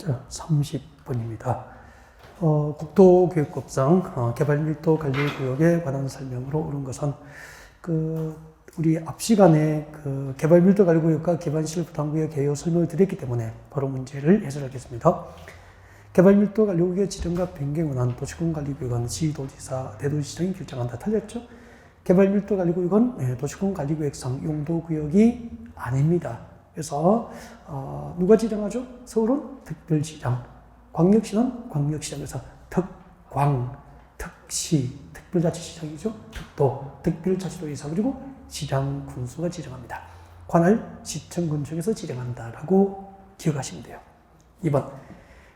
자, 30번입니다. 국토교육법상 개발밀도 관리구역에 관한 설명으로 옳은 것은 우리 앞 시간에 개발밀도 관리구역과 기반시설 부담구역 개요 설명을 드렸기 때문에 바로 문제를 해설하겠습니다. 개발밀도 관리구역의 지정과 변경을 한 도시군관리구역은 시도지사, 대도시장이 결정한다. 틀렸죠? 개발밀도 관리구역은 도시군관리구역상 용도구역이 아닙니다. 그래서 누가 지정하죠? 서울은 특별시장, 광역시는 광역시장에서 특광, 특시, 특별자치시장이죠. 특도, 특별자치도의사 그리고 시장 군수가 지정합니다. 관할 시청 군청에서 지정한다라고 기억하시면 돼요. 2번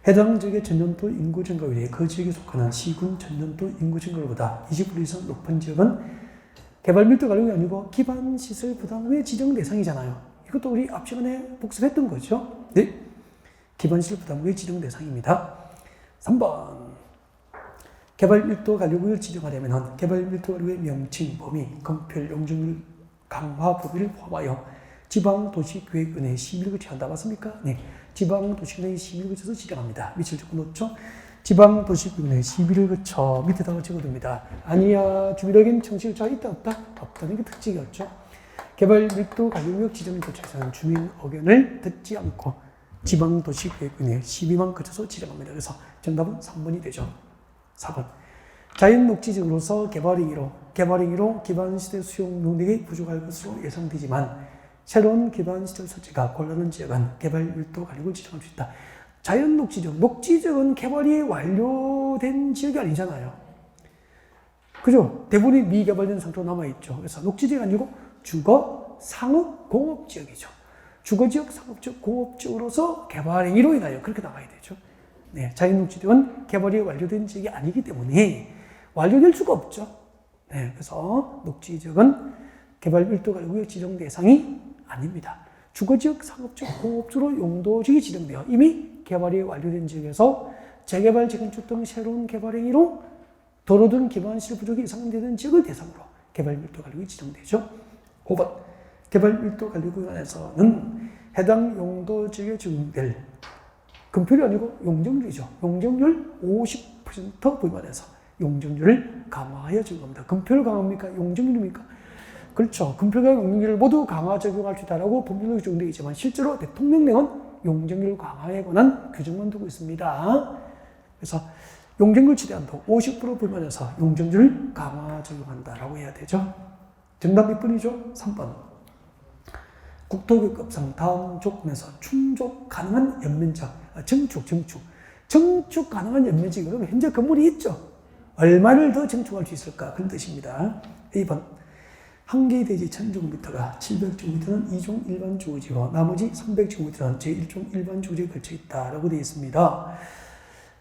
해당 지역의 전년도 인구 증가율이 그 지역에 속하는 시군 전년도 인구 증가율보다 20% 이상 높은 지역은 개발밀도 관리구역이 아니고 기반시설 부담구역 지정 대상이잖아요. 이것도 우리 앞 시간에 복습했던 거죠. 네. 기반시설 부담구역 지정 대상입니다. 3번. 개발밀도 관리구역을 지정하려면 개발밀도 관리구역의 명칭, 범위, 건폐율, 용적률 강화 범위를 포함하여 지방도시계획위원회의 심의를 거쳐한다. 맞습니까? 네. 지방도시계획위원회의 심의를 거쳐서 지정합니다. 밑을 적어 놓죠. 지방도시계획위원회의 심의를 거쳐 밑에다가 적어둡니다. 아니야. 주민의견 청취율 차 있다 없다? 없다는 게 특징이었죠. 개발밀도 관리구역 지정 절차에서는 주민 의견을 듣지 않고 지방도시계획위원회 심의만 거쳐서 지정합니다. 그래서 정답은 3번이 되죠. 4번. 자연녹지지구로서 개발행위로 기반시설 수용 능력이 부족할 것으로 예상되지만 새로운 기반시설 설치가 곤란한 지역은 개발밀도 관리구역을 지정할 수 있다. 자연녹지지역, 녹지지역은 개발이 완료된 지역이 아니잖아요. 그죠? 대부분이 미개발된 상태로 남아있죠. 그래서 녹지지역이 아니고 주거, 상업, 공업지역이죠. 주거지역, 상업지역, 공업지역으로서 개발행위로 인하여 그렇게 나와야 되죠. 네, 자연녹지지역은 개발이 완료된 지역이 아니기 때문에 완료될 수가 없죠. 네, 그래서 녹지지역은 개발밀도 관리구역 지정 대상이 아닙니다. 주거지역, 상업지역, 공업지역으로 용도지역이 지정되어 이미 개발이 완료된 지역에서 재개발, 재건축 등 새로운 개발행위로 도로 등 기반시설 부족이 예상되는 지역을 대상으로 개발밀도 관리구역이 지정되죠. 5번. 개발밀도 관리구역 안에서는 해당 용도 지역에 적용될 건폐율이 아니고 용적률이죠. 용적률 50% 부위반에서 용적률을 강화하여 적용합니다. 건폐율 강화입니까? 용적률입니까? 그렇죠. 건폐율과 용적률을 모두 강화 적용할 수 있다라고 법률로 규정되어 있지만 실제로 대통령령은 용적률 강화에 관한 규정만 두고 있습니다. 그래서 용적률 최대한도 50% 부위반에서 용적률을 강화 적용한다라고 해야 되죠. 정답 몇 번이죠? 3번. 국토교육법상 다음 조건에서 충족 가능한 연면적, 증축 가능한 연면적이 그러면 현재 건물이 있죠. 얼마를 더 증축할 수 있을까? 그런 뜻입니다. 2번. 한 개의 대지 1000제곱미터가 700제곱미터는 2종 일반 주거지고 나머지 300제곱미터는 제1종 일반 주거지에 걸쳐 있다라고 되어 있습니다.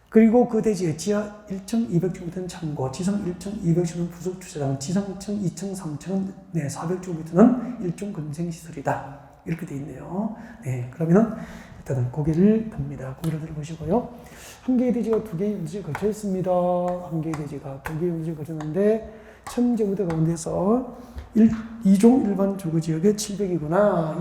그리고 그 대지에 지하 1층 200제곱미터는 창고, 지상 1층 200제곱미터는 부속 주차장, 지상 1층, 2층, 3층은 400제곱미터는 일종 건생시설이다. 이렇게 되어 있네요. 네, 그러면은 일단은 고개를 듭니다. 고개를 들어보시고요. 한 개의 대지가 두 개의 용도지에 걸쳐 있습니다. 한 개의 대지가 두 개의 용도지에 걸쳤는데 1000제곱미터 가운데서 2종 일반 주거지역에 700이구나.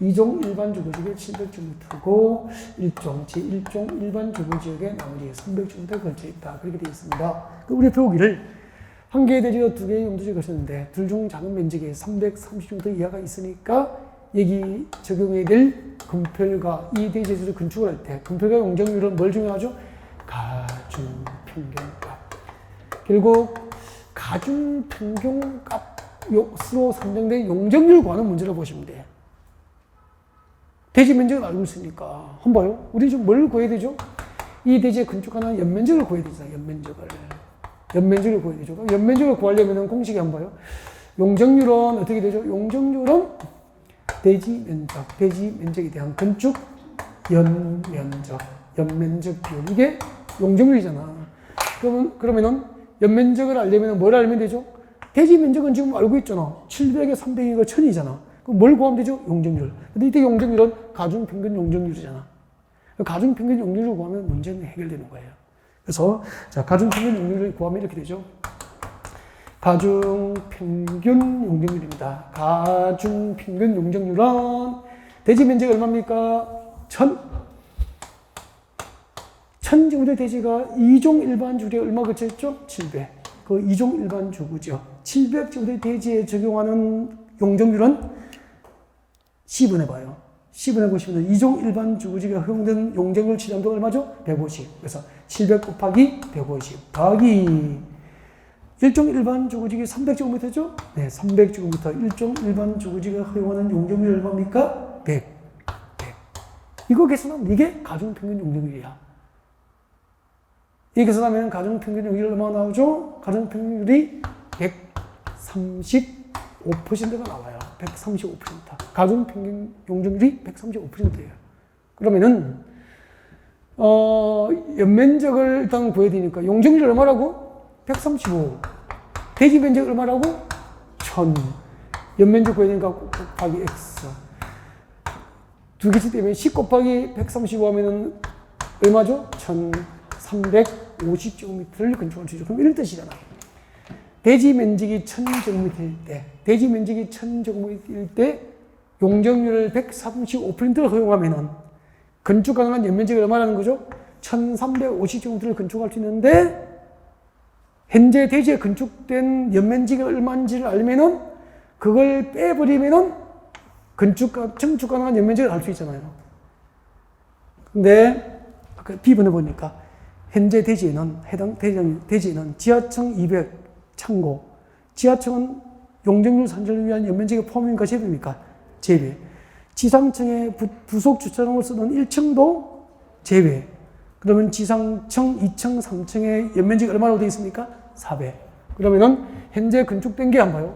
2종 일반 주거지역에 700제곱미터고 1종 일반 주거지역에 나머지 300제곱미터가 걸쳐 있다. 그렇게 되어 있습니다. 우리 배우기를 한 개의 대지가 두 개의 용도지에 걸쳤는데 둘 중 작은 면적이 330제곱미터 이하가 있으니까 여기 적용해야 될 건폐율과 이 대지에서 건축을 할 때 건폐율과 용적률은 뭘 중요하죠? 가중평균값. 그리고 가중평균값으로 산정된 용적률 구하는 문제를 보시면 돼요. 대지 면적을 알고 있으니까. 한번 봐요. 우리 지금 뭘 구해야 되죠? 이 대지에 건축하는 연면적을 구해야 되잖아요. 연면적을 구해야 되죠. 연면적을 구하려면 공식이 한번 봐요. 용적률은 어떻게 되죠? 용적률은 대지 면적에 대한 건축 연면적 비율. 이게 용적률이잖아. 그러면은 연면적을 알려면 뭘 알면 되죠? 대지 면적은 지금 알고 있잖아. 700에 300이가 1000이잖아. 그럼 뭘 구하면 되죠? 용적률. 근데 이때 용적률은 가중평균 용적률이잖아. 가중평균 용적률을 구하면 문제는 해결되는 거예요. 그래서 자, 가중평균 용적률을 구하면 이렇게 되죠. 가중평균 용적률입니다. 가중평균 용적률은 대지 면적이 얼마입니까? 1000. 1000제곱미터 대지가 2종 일반 주택에 얼마 거쳤죠? 700. 그 2종 일반 주거죠. 700제곱미터 대지에 적용하는 용적률은 10분 해봐요. 10분 해보시면 2종 일반 주거지가 허용된 용적률 치량도가 얼마죠? 150. 그래서 700 곱하기 150 더하기 1종 일반 주거지가 300제곱미터죠? 네, 300제곱미터. 1종 일반 주거지가 허용하는 용적률이 얼마입니까? 100. 이거 계산하면 이게 가중평균 용적률이야. 이 계산하면 가중평균 용적률이 얼마나 나오죠? 가중평균율이 135%가 나와요. 135%. 가중평균 용적률이 135%예요. 그러면은 연면적을 일단 구해야 되니까 용적률이 얼마라고? 135. 대지 면적 얼마라고? 1000. 연면적 구해야 되니까 곱하기 x. 두 개씩 되면 10 곱하기 135 하면은 얼마죠? 1350제곱미터를 건축할 수 있죠. 그럼 이런 뜻이잖아. 대지 면적이 1000제곱미터일 때, 대지 면적이 1000제곱미터일 때 용적률을 135%를 허용하면은 건축 가능한 연면적이 얼마라는 거죠? 1350제곱미터를 건축할 수 있는데 현재 대지에 건축된 연면적이 얼마인지를 알면은 그걸 빼버리면은 증축 가능한 연면적을 알 수 있잖아요. 근데 아까 B번에 보니까 현재 대지에는 해당 대지에는 지하층 200 창고, 지하층은 용적률 산정을 위한 연면적이 포함인가 제외입니까? 제외. 지상층에 부속 주차장을 쓰는 1층도 제외. 그러면 지상층 2층, 3층의 연면적이 얼마로 되어 있습니까? 400. 그러면은 현재 건축된 게 한 봐요.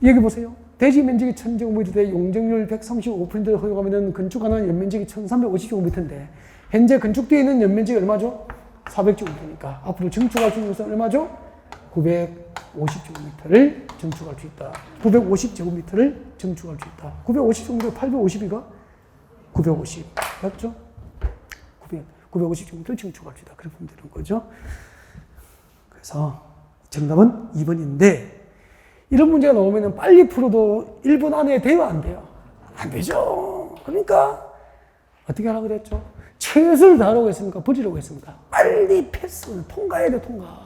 여기 보세요. 대지 면적이 1000제곱미터대 용적률 135%를 허용하면 건축 가능한 연면적이 1350제곱미터인데 현재 건축되어 있는 연면적이 얼마죠? 400제곱미터니까 앞으로 증축할 수 있는 것은 얼마죠? 950제곱미터를 증축할 수 있다. 950제곱미터를 증축할 수 있다. 950제곱미터 850이가 950 맞죠? 950제곱미터를 증축할 수 있다. 그렇게 보면 되는 거죠. 그래서 정답은 2번인데 이런 문제가 나오면 빨리 풀어도 1분 안에 돼요, 안 돼요? 안 되죠. 그러니까 어떻게 하라고 그랬죠? 최선을 다하라고 했습니까? 버리라고 했습니까? 빨리 패스, 통과해야 돼, 통과.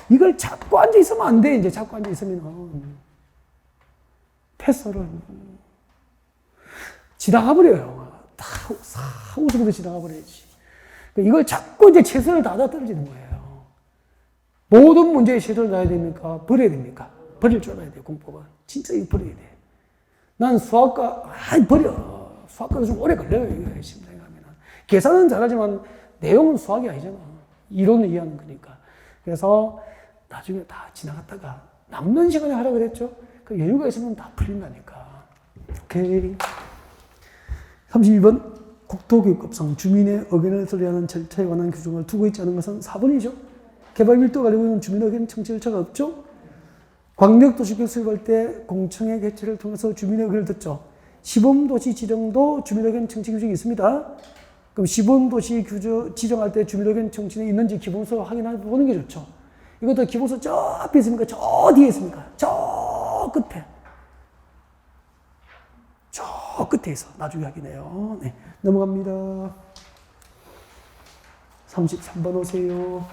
이걸 잡고 앉아있으면 안 돼, 이제 잡고 앉아있으면. 패스를 지나가 버려요. 다 웃으면서 지나가 버려야지. 이걸 잡고 이제 최선을 다하다 떨어지는 거예요. 모든 문제에 최선을 다해야 됩니까? 버려야 됩니까? 버릴 줄 알아야 돼요, 공법은. 진짜 이거 버려야 돼. 난 수학과, 버려. 수학과도 좀 오래 걸려요, 이거 열심히 생각하면. 계산은 잘하지만 내용은 수학이 아니잖아. 이론을 이해하는 거니까. 그래서 나중에 다 지나갔다가 남는 시간에 하라 그랬죠? 그 여유가 있으면 다 풀린다니까. 오케이. 32번. 국토교육법상 주민의 의견을 들여야 하는 절차에 관한 규정을 두고 있지 않은 것은 4번이죠. 개발 밀도가 가지고 있는 주민 의견 청취 절차가 없죠. 광역도시계획 수립할 때 공청회 개최를 통해서 주민의 의견을 듣죠. 시범도시 지정도 주민 의견 청취 규정이 있습니다. 그럼 시범도시 지정할 때 주민 의견 청취는 있는지 기본서 확인해 보는 게 좋죠. 이것도 기본서 저 앞에 있습니까? 저 뒤에 있습니까? 저 끝에. 저 끝에 있어. 나중에 확인해요. 네. 넘어갑니다. 33번 오세요.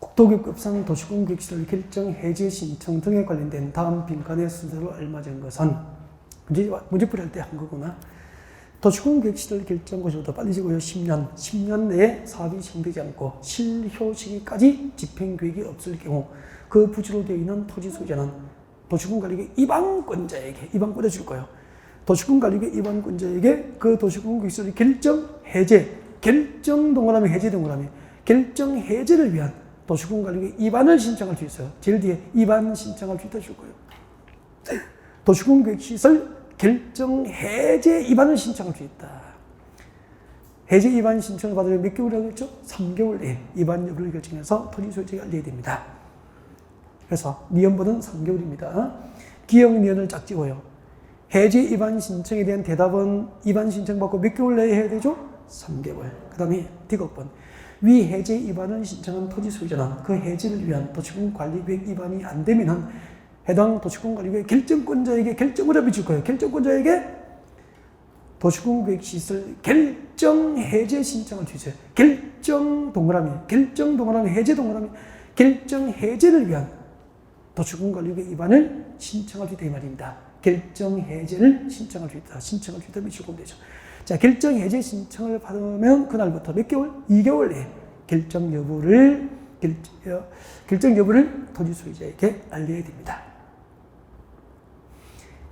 국토교육법상 도시군 계획시설 결정 해제 신청 등에 관련된 다음 빈칸의 순서로 알맞은 것은 문제풀이 할 때 한 거구나. 도시군 계획시설 결정고시보다 빨리 지고요. 10년 내에 사업이 시행되지 않고 실효 시기까지 집행계획이 없을 경우 그 부지로 되어 있는 토지 소유자는 도시군관리계 입안권자에게 입안권을 줄 거예요. 도시군관리계 입안권자에게 그 도시군 계획시설 결정 해제 결정 동그라미 해제 동그라미 결정 해제를 위한 도시군관리계 입안을 신청할 수 있어요. 제일 뒤에 입안 신청할 수 있다 줄 거예요. 도시군 계획시설 결정 해제 입안을 신청할 수 있다. 해제 입안 신청을 받으려면 몇 개월이라고 했죠? 3개월 내에 입안 여부를 결정해서 토지 소유자에게 알려야 됩니다. 그래서 미연보는 3개월입니다. 기억미연을 짝 찍어요. 해제 입안 신청에 대한 대답은 입안 신청 받고 몇 개월 내에 해야 되죠? 3개월. 그 다음에 D곡번. 위 해제 입안을 신청한 토지 소유자는 그 해제를 위한 도시군 관리계획 입안이 안 되면은 해당 도시군 관리계획 결정권자에게 결정을 해줄 거예요. 결정권자에게 도시공계획시설 결정 해제 신청을 주세요. 결정 동그라미 해제 동그라미 결정 해제를 위한 도시공관리구역 위반을 신청할 수 있다 이 말입니다. 결정 해제를 신청할 수 있다. 신청할 수 있다 미치고 되죠. 자, 결정 해제 신청을 받으면 그날부터 몇 개월? 2개월 내에 결정 여부를 토지 소유자에게 알려야 됩니다.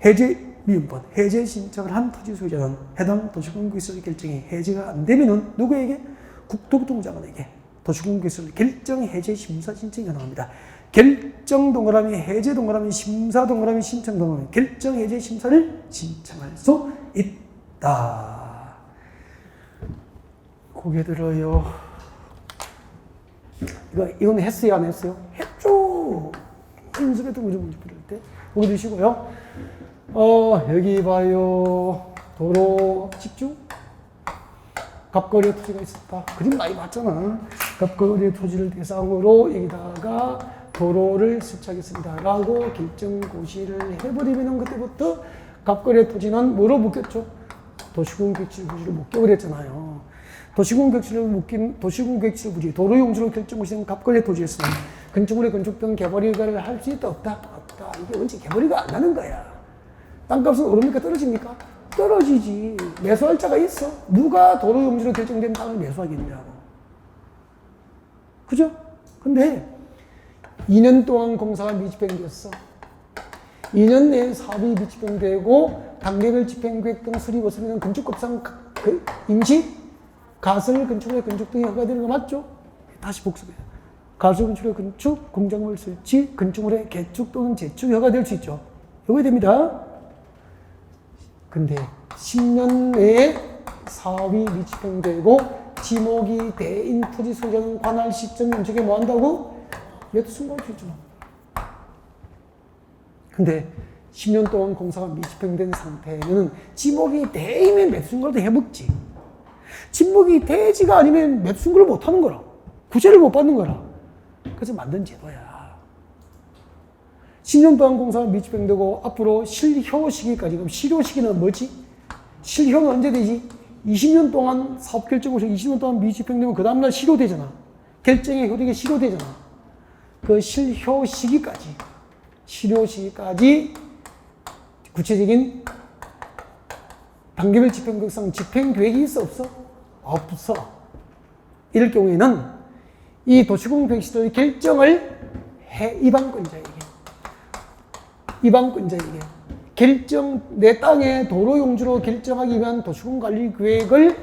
해제 미음번 해제 신청을 한 토지 소유자는 해당 도시공개시설 결정이 해제가 안 되면은 누구에게? 국토교통장관에게 도시공개시설 결정 해제 심사 신청이 가능합니다. 결정 동그라미 해제 동그라미 심사 동그라미 신청 동그라미 결정 해제 심사를 신청할 수 있다. 고개 들어요. 이건 했어요, 안 했어요? 했죠. 연습했던 거죠, 문제 풀 때. 고개 드시고요. 여기 봐요. 도로 집중. 갑거리의 토지가 있었다. 그림 많이 봤잖아. 갑거리의 토지를 대상으로 여기다가 도로를 설치하겠습니다. 라고 결정고시를 해버리면 그때부터 갑거리의 토지는 뭐로 묶였죠? 도시공계획시설 묶여버렸잖아요. 도시공계획시설 부지, 도로용지로 결정고시된 갑거리의 토지였으면 건축물의 건축 등 개발 일가를 할 수 있다? 없다? 없다. 이게 언제 개발이가 안 나는 거야. 땅값은 오릅니까? 떨어집니까? 떨어지지. 매수할 자가 있어. 누가 도로용지로 결정된 땅을 매수하겠냐고. 그죠? 근데 2년 동안 공사가 미집행됐어. 2년 내에 사업이 미집행되고 단계별 집행계획 등 수립 없으면 건축법상 임시 가설 건축물의 건축 등이 허가되는 거 맞죠? 다시 복습해요. 가설 건축물의 건축, 공작물 설치, 건축물의 개축 또는 재축이 허가될 수 있죠. 이거 됩니다. 근데 10년 내에 사업이 미집행되고 지목이 대인 토지 소유자는 관할 시점 연착에 뭐 한다고? 매도 승고할 수 있죠. 근데 10년 동안 공사가 미집행된 상태에는 지목이 대이면 매도 승고라도 해먹지. 지목이 대지가 아니면 매도 승고를 못 하는 거라. 구제를 못 받는 거라. 그래서 만든 제도야. 10년 동안 공사가 미집행되고 앞으로 실효 시기까지. 그럼 실효 시기는 뭐지? 실효는 언제 되지? 20년 동안 사업 결정고시 20년 동안 미집행되면 그 다음날 실효되잖아. 결정의 효력이 실효되잖아. 그 실효 시기까지 구체적인 단계별 집행계획상 집행계획이 있어 없어? 없어. 이럴 경우에는 이 도시공계획시설 결정을 해 이방권자에게 내 땅의 도로용지로 결정하기 위한 도시공관리계획을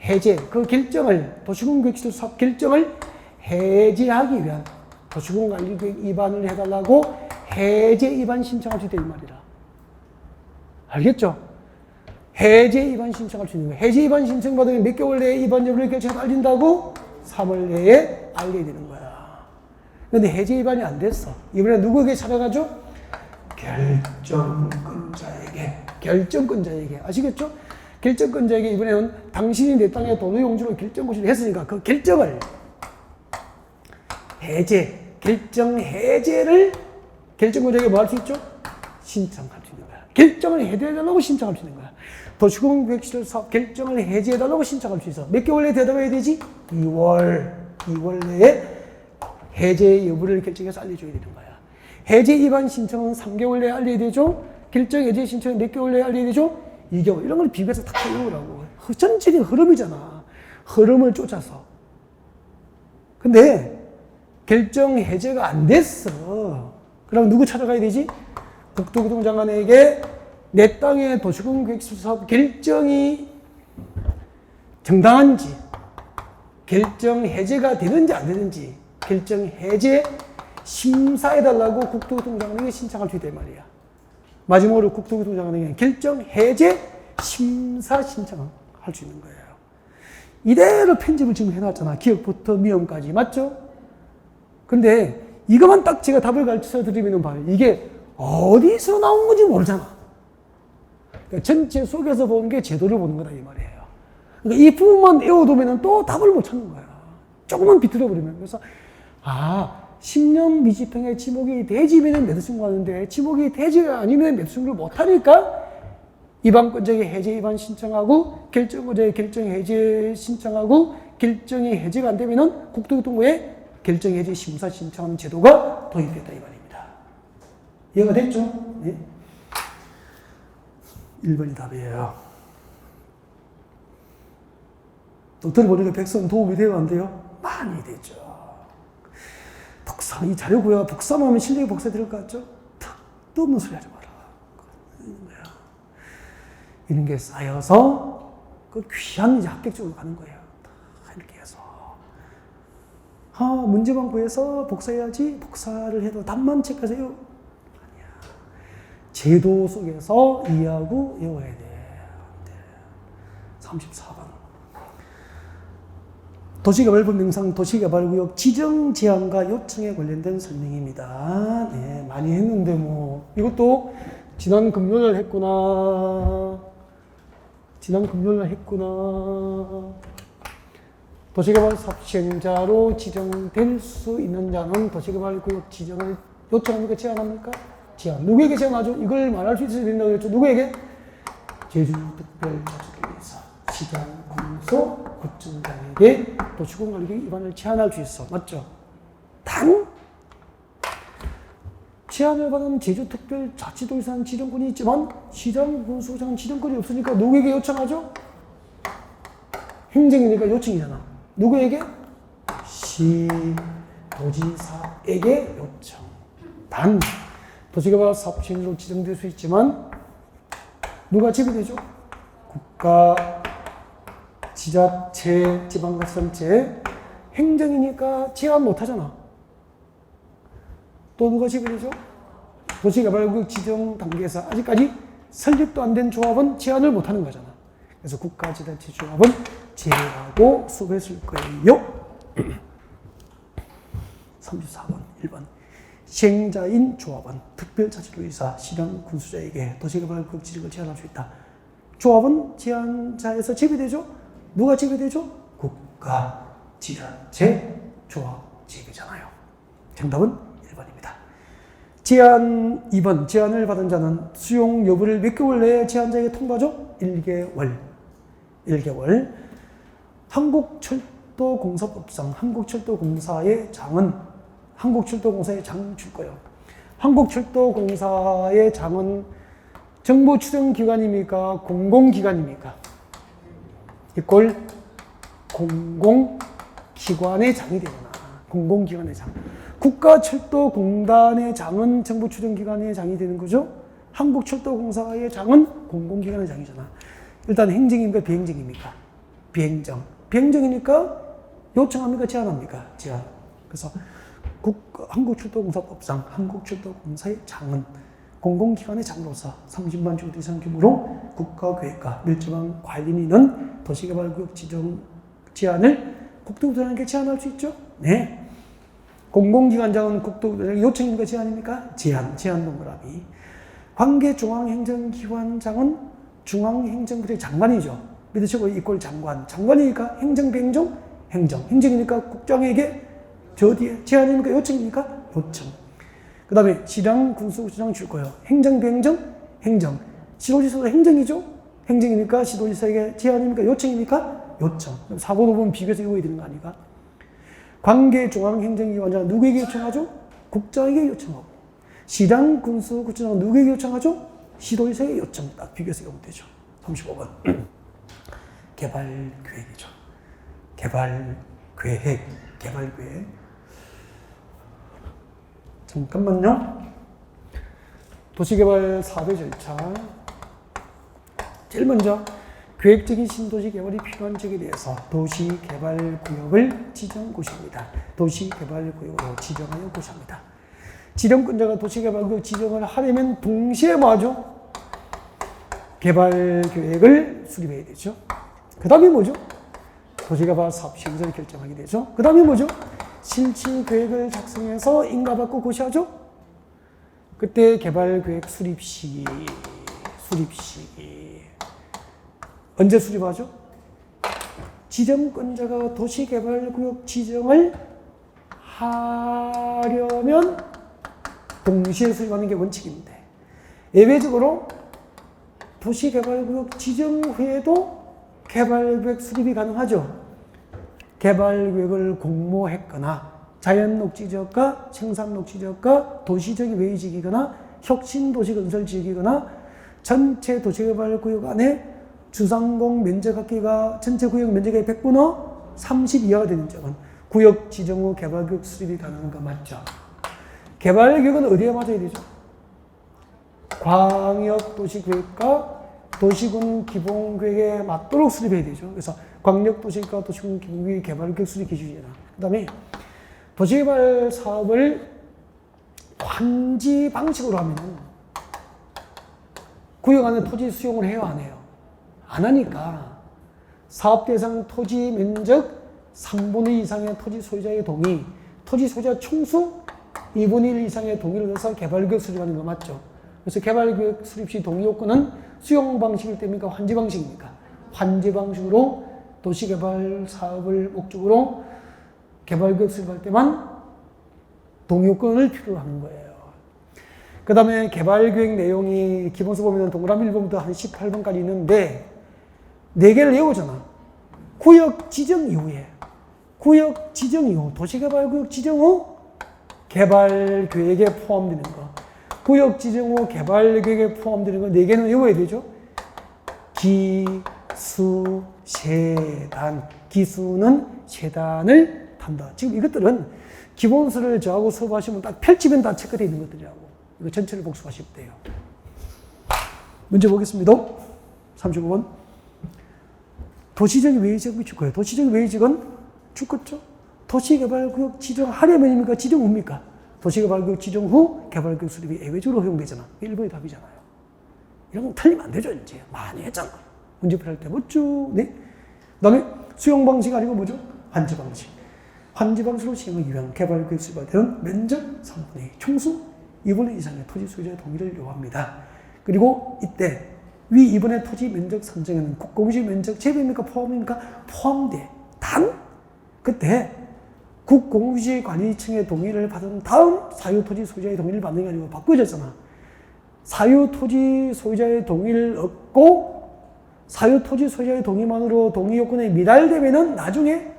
해제, 그 결정을 도시공계획시설 사업 결정을 해제하기 위한 도시공관리계획 위반을 해달라고 해제 위반 신청할 수 있다 이 말이라. 알겠죠? 해제 위반 신청할 수 있는 거예요. 해제 위반 신청 받으면 몇 개월 내에 위반 여부를 결정해서 알린다고? 3월 내에 알게 되는 거야. 근데 해제 위반이 안 됐어. 이번에 누구에게 찾아가죠? 결정권자에게. 아시겠죠? 결정권자에게 이번에는 당신이 내 땅에 도로용지로 결정고시를 했으니까 그 결정을 결정 해제를 결정권자에게 뭐 할 수 있죠? 신청할 수 있는 거야. 결정을 해제해달라고 신청할 수 있는 거야. 도시공계획시설 사업 결정을 해제해달라고 신청할 수 있어. 몇 개월 내에 대답해야 되지? 2월 내에 해제 여부를 결정해서 알려줘야 되는 거야. 해제 위반 신청은 3개월 내에 알려야 되죠? 결정 해제 신청은 몇 개월 내에 알려야 되죠? 2개월. 이런 걸 비교해서 다 외우라고. 전체적인 흐름이잖아. 흐름을 쫓아서. 근데 결정 해제가 안 됐어. 그럼 누구 찾아가야 되지? 국토교통장관에게 내 땅의 도시공계획시설 사업 결정이 정당한지, 결정 해제가 되는지 안 되는지, 결정 해제 심사해달라고 국토교통장관에게 신청할 수 있단 말이야. 마지막으로 국토교통장관에게 결정 해제 심사 신청할 수 있는 거예요. 이대로 편집을 지금 해놨잖아. 기억부터 미음까지. 맞죠? 근데 이것만 딱 제가 답을 가르쳐 드리면 봐요. 이게 어디서 나온 건지 모르잖아. 그러니까 전체 속에서 보는 게 제도를 보는 거다 이 말이에요. 그러니까 이 부분만 외워두면 또 답을 못 찾는 거야. 조금만 비틀어버리면. 그래서 10년 미집행에 지목이 대지면 매도 신고하는데 지목이 대지가 아니면 매도 신고를 못하니까 입안권자에게 해제 입안 신청하고 결정권자에게 결정 해제 신청하고 결정이 해제가 안 되면은 국토교통부에 결정 해제 심사 신청하는 제도가 도입됐다 이 말입니다. 이해가 됐죠? 네. 1번이 답이에요. 도토리 보니까 백성 도움이 돼요, 안 돼요? 많이 되죠. 복사, 이 자료 구해가 복사하면 실력이 복사될 것 같죠? 턱도 없는 소리 하지 마라. 이런 게 쌓여서 그 귀한 이제 합격적으로 가는 거예요. 이렇게 해서. 문제만 구해서 복사해야지. 복사를 해도 답만 체크하세요. 아니야. 제도 속에서 이해하고 외워야 돼. 34번. 도시개발법 명상 도시개발구역 지정 제한과 요청에 관련된 설명입니다. 네, 많이 했는데 뭐 이것도 지난 금요일 했구나. 도시개발 사업 시행자로 지정될 수 있는 자는 도시개발구역 지정을 요청합니까? 제한합니까? 제한. 누구에게 제한하죠? 이걸 말할 수 있어야 된다고 했죠. 누구에게? 제주특별자치도에서 시장, 공소, 구청장에게 도시공관리법 위반을 제한할 수 있어. 맞죠? 단 제한을 받은 제주특별자치도에서는 지정권이 있지만 시장, 군수장 지정권이 없으니까 누구에게 요청하죠? 행정이니까 요청이잖아. 누구에게? 시도지사에게 요청. 단 도시개발 사업 시행으로 지정될 수 있지만 누가 지배되죠? 국가, 지자체, 지방자치단체, 행정이니까 제한 못하잖아. 또 누가 지배되죠? 도시개발구역 지정 단계에서 아직까지 설립도 안 된 조합은 제한을 못하는 거잖아. 그래서 국가지자체 조합은 제외하고 수업했을 거예요. 34번, 1번. 시행자인 조합은 특별자치도의사, 시장, 군수자에게 도시개발구역 지정을 제한할 수 있다. 조합은 제한자에서 제외되죠? 누가 제외되죠? 국가, 지자체, 조합 제외잖아요. 정답은 1번입니다. 제한 2번, 제한을 받은 자는 수용 여부를 몇 개월 내에 제한자에게 통보하죠? 1개월. 한국철도공사법상 한국철도공사의 장은 한국철도공사의 장 줄 거예요. 한국철도공사의 장은 정부 추정기관입니까? 공공기관입니까? 이꼴 공공기관의 장이 되잖아. 공공기관의 장. 국가철도공단의 장은 정부 추정기관의 장이 되는 거죠. 한국철도공사의 장은 공공기관의 장이잖아. 일단 행정입니까? 비행정입니까? 비행정. 비행정이니까 요청합니까? 제한합니까? 제한. 그래서 한국철도공사법상 한국철도공사의 장은 공공기관의 장으로서 30만 주 이상 규모로 국가계획과 밀접한 관련이 있는 도시개발구역 지정 제한을 국토부에게 제한할 수 있죠? 네. 공공기관장은 국토부에 요청입니까? 제한입니까? 제한 동그라미. 관계중앙행정기관장은 중앙행정부의 장관이죠. 밑에 이꼴 장관. 장관이니까 행정, 비행정, 행정. 행정이니까 국장에게 저 뒤에 제한입니까? 요청입니까? 요청. 그 다음에 시장, 군수구청장 줄 거예요. 행정, 비행정, 행정. 시도지사도 행정이죠? 행정이니까 시도지사에게 제한입니까? 요청입니까? 요청. 4번, 5번 비교해서 이거야 되는 거 아닌가? 관계중앙행정기관장은 누구에게 요청하죠? 국장에게 요청하고. 시장, 군수구청장은 누구에게 요청하죠? 시도지사에게 요청. 딱 비교해서 이거면 되죠. 35번. 개발계획이죠. 개발계획. 잠깐만요. 도시개발 사업의 절차. 제일 먼저 계획적인 신도시 개발이 필요한 지역에 대해서 도시개발구역을 지정 고시합니다. 도시개발구역으로 지정하여 고시합니다. 지정권자가 도시개발구역 지정을 하려면 동시에 뭐하죠? 개발계획을 수립해야 되죠. 그 다음에 뭐죠? 도시개발 사업 시행자를 결정하게 되죠. 그 다음에 뭐죠? 실질계획을 작성해서 인가받고 고시하죠. 그때 개발계획 수립시기. 언제 수립하죠? 지정권자가 도시개발구역 지정을 하려면 동시에 수립하는 게 원칙인데 예외적으로 도시개발구역 지정 후에도 개발구역 수립이 가능하죠. 개발구역을 공모했거나 자연녹지지역과 생산녹지지역과 도시적인 외지역이거나 혁신도시건설지역이거나 전체 도시개발구역 안에 주상공 면적합계가 전체 구역 면적의 100분의 30 이하가 되는 지역은 구역 지정 후 개발구역 수립이 가능한 거 맞죠? 개발구역은 어디에 맞아야 되죠? 광역도시계획과 도시군 기본계획에 맞도록 수립해야 되죠. 그래서 광역도시계획과 도시군 기본계획 개발구역 수립 기준이잖아. 그 다음에 도시개발 사업을 환지 방식으로 하면 구역 안에 토지 수용을 해요, 안 해요? 안 하니까 사업 대상 토지 면적 3분의 2 이상의 토지 소유자의 동의, 토지 소유자 총수 2분의 1 이상의 동의를 넣어서 개발구역 수립하는 거 맞죠? 그래서 개발구역 수립 시 동의 요건은 수용 방식일 때입니까? 환지 방식입니까? 환지 방식으로 도시개발 사업을 목적으로 개발구역 수립할 때만 동의 요건을 필요로 하는 거예요. 그 다음에 개발계획 내용이 기본서 보면 동그라미 1번부터 한 18번까지 있는데 4개를 외우잖아. 구역 지정 이후에, 구역 지정 이후, 도시개발구역 지정 후 개발계획에 포함되는 거. 구역 지정 후 개발계획에 포함되는 거 4개는 외워야 되죠. 기수, 세단. 기수는 세단을 탄다. 지금 이것들은 기본서를 저하고 수업하시면 딱 펼치면 다 체크되어 있는 것들이라고. 이거 전체를 복습하시면 돼요. 문제 보겠습니다. 35번. 도시적인 외지역이 줄거예요. 도시적인 외지역은 죽겠죠? 도시개발구역 지정하려면입니까? 지정 후입니까? 도시개발구역 지정 후 개발구역 수립이 예외적으로 허용되잖아. 1번이 답이잖아요. 이런 건 틀리면 안 되죠, 이제. 많이 했잖아. 문제 풀이할 때 뭐죠? 네. 그 다음에 수용 방식 아니고 뭐죠? 환지 방식. 환지 방식으로 시행을 위한 개발구역 수립할 때는 면적 3분의 2, 총수 2분의 2 이상의 토지 소유자의 동의를 요합니다. 그리고 이때 위 2번의 토지 면적 산정에는 국공유지 면적 제외입니까? 포함입니까? 포함돼. 단 그때 국공유지 관리청의 동의를 받은 다음 사유토지 소유자의 동의를 받는 게 아니고 바꾸어졌잖아. 사유토지 소유자의 동의를 얻고 사유토지 소유자의 동의만으로 동의 요건에 미달되면은 나중에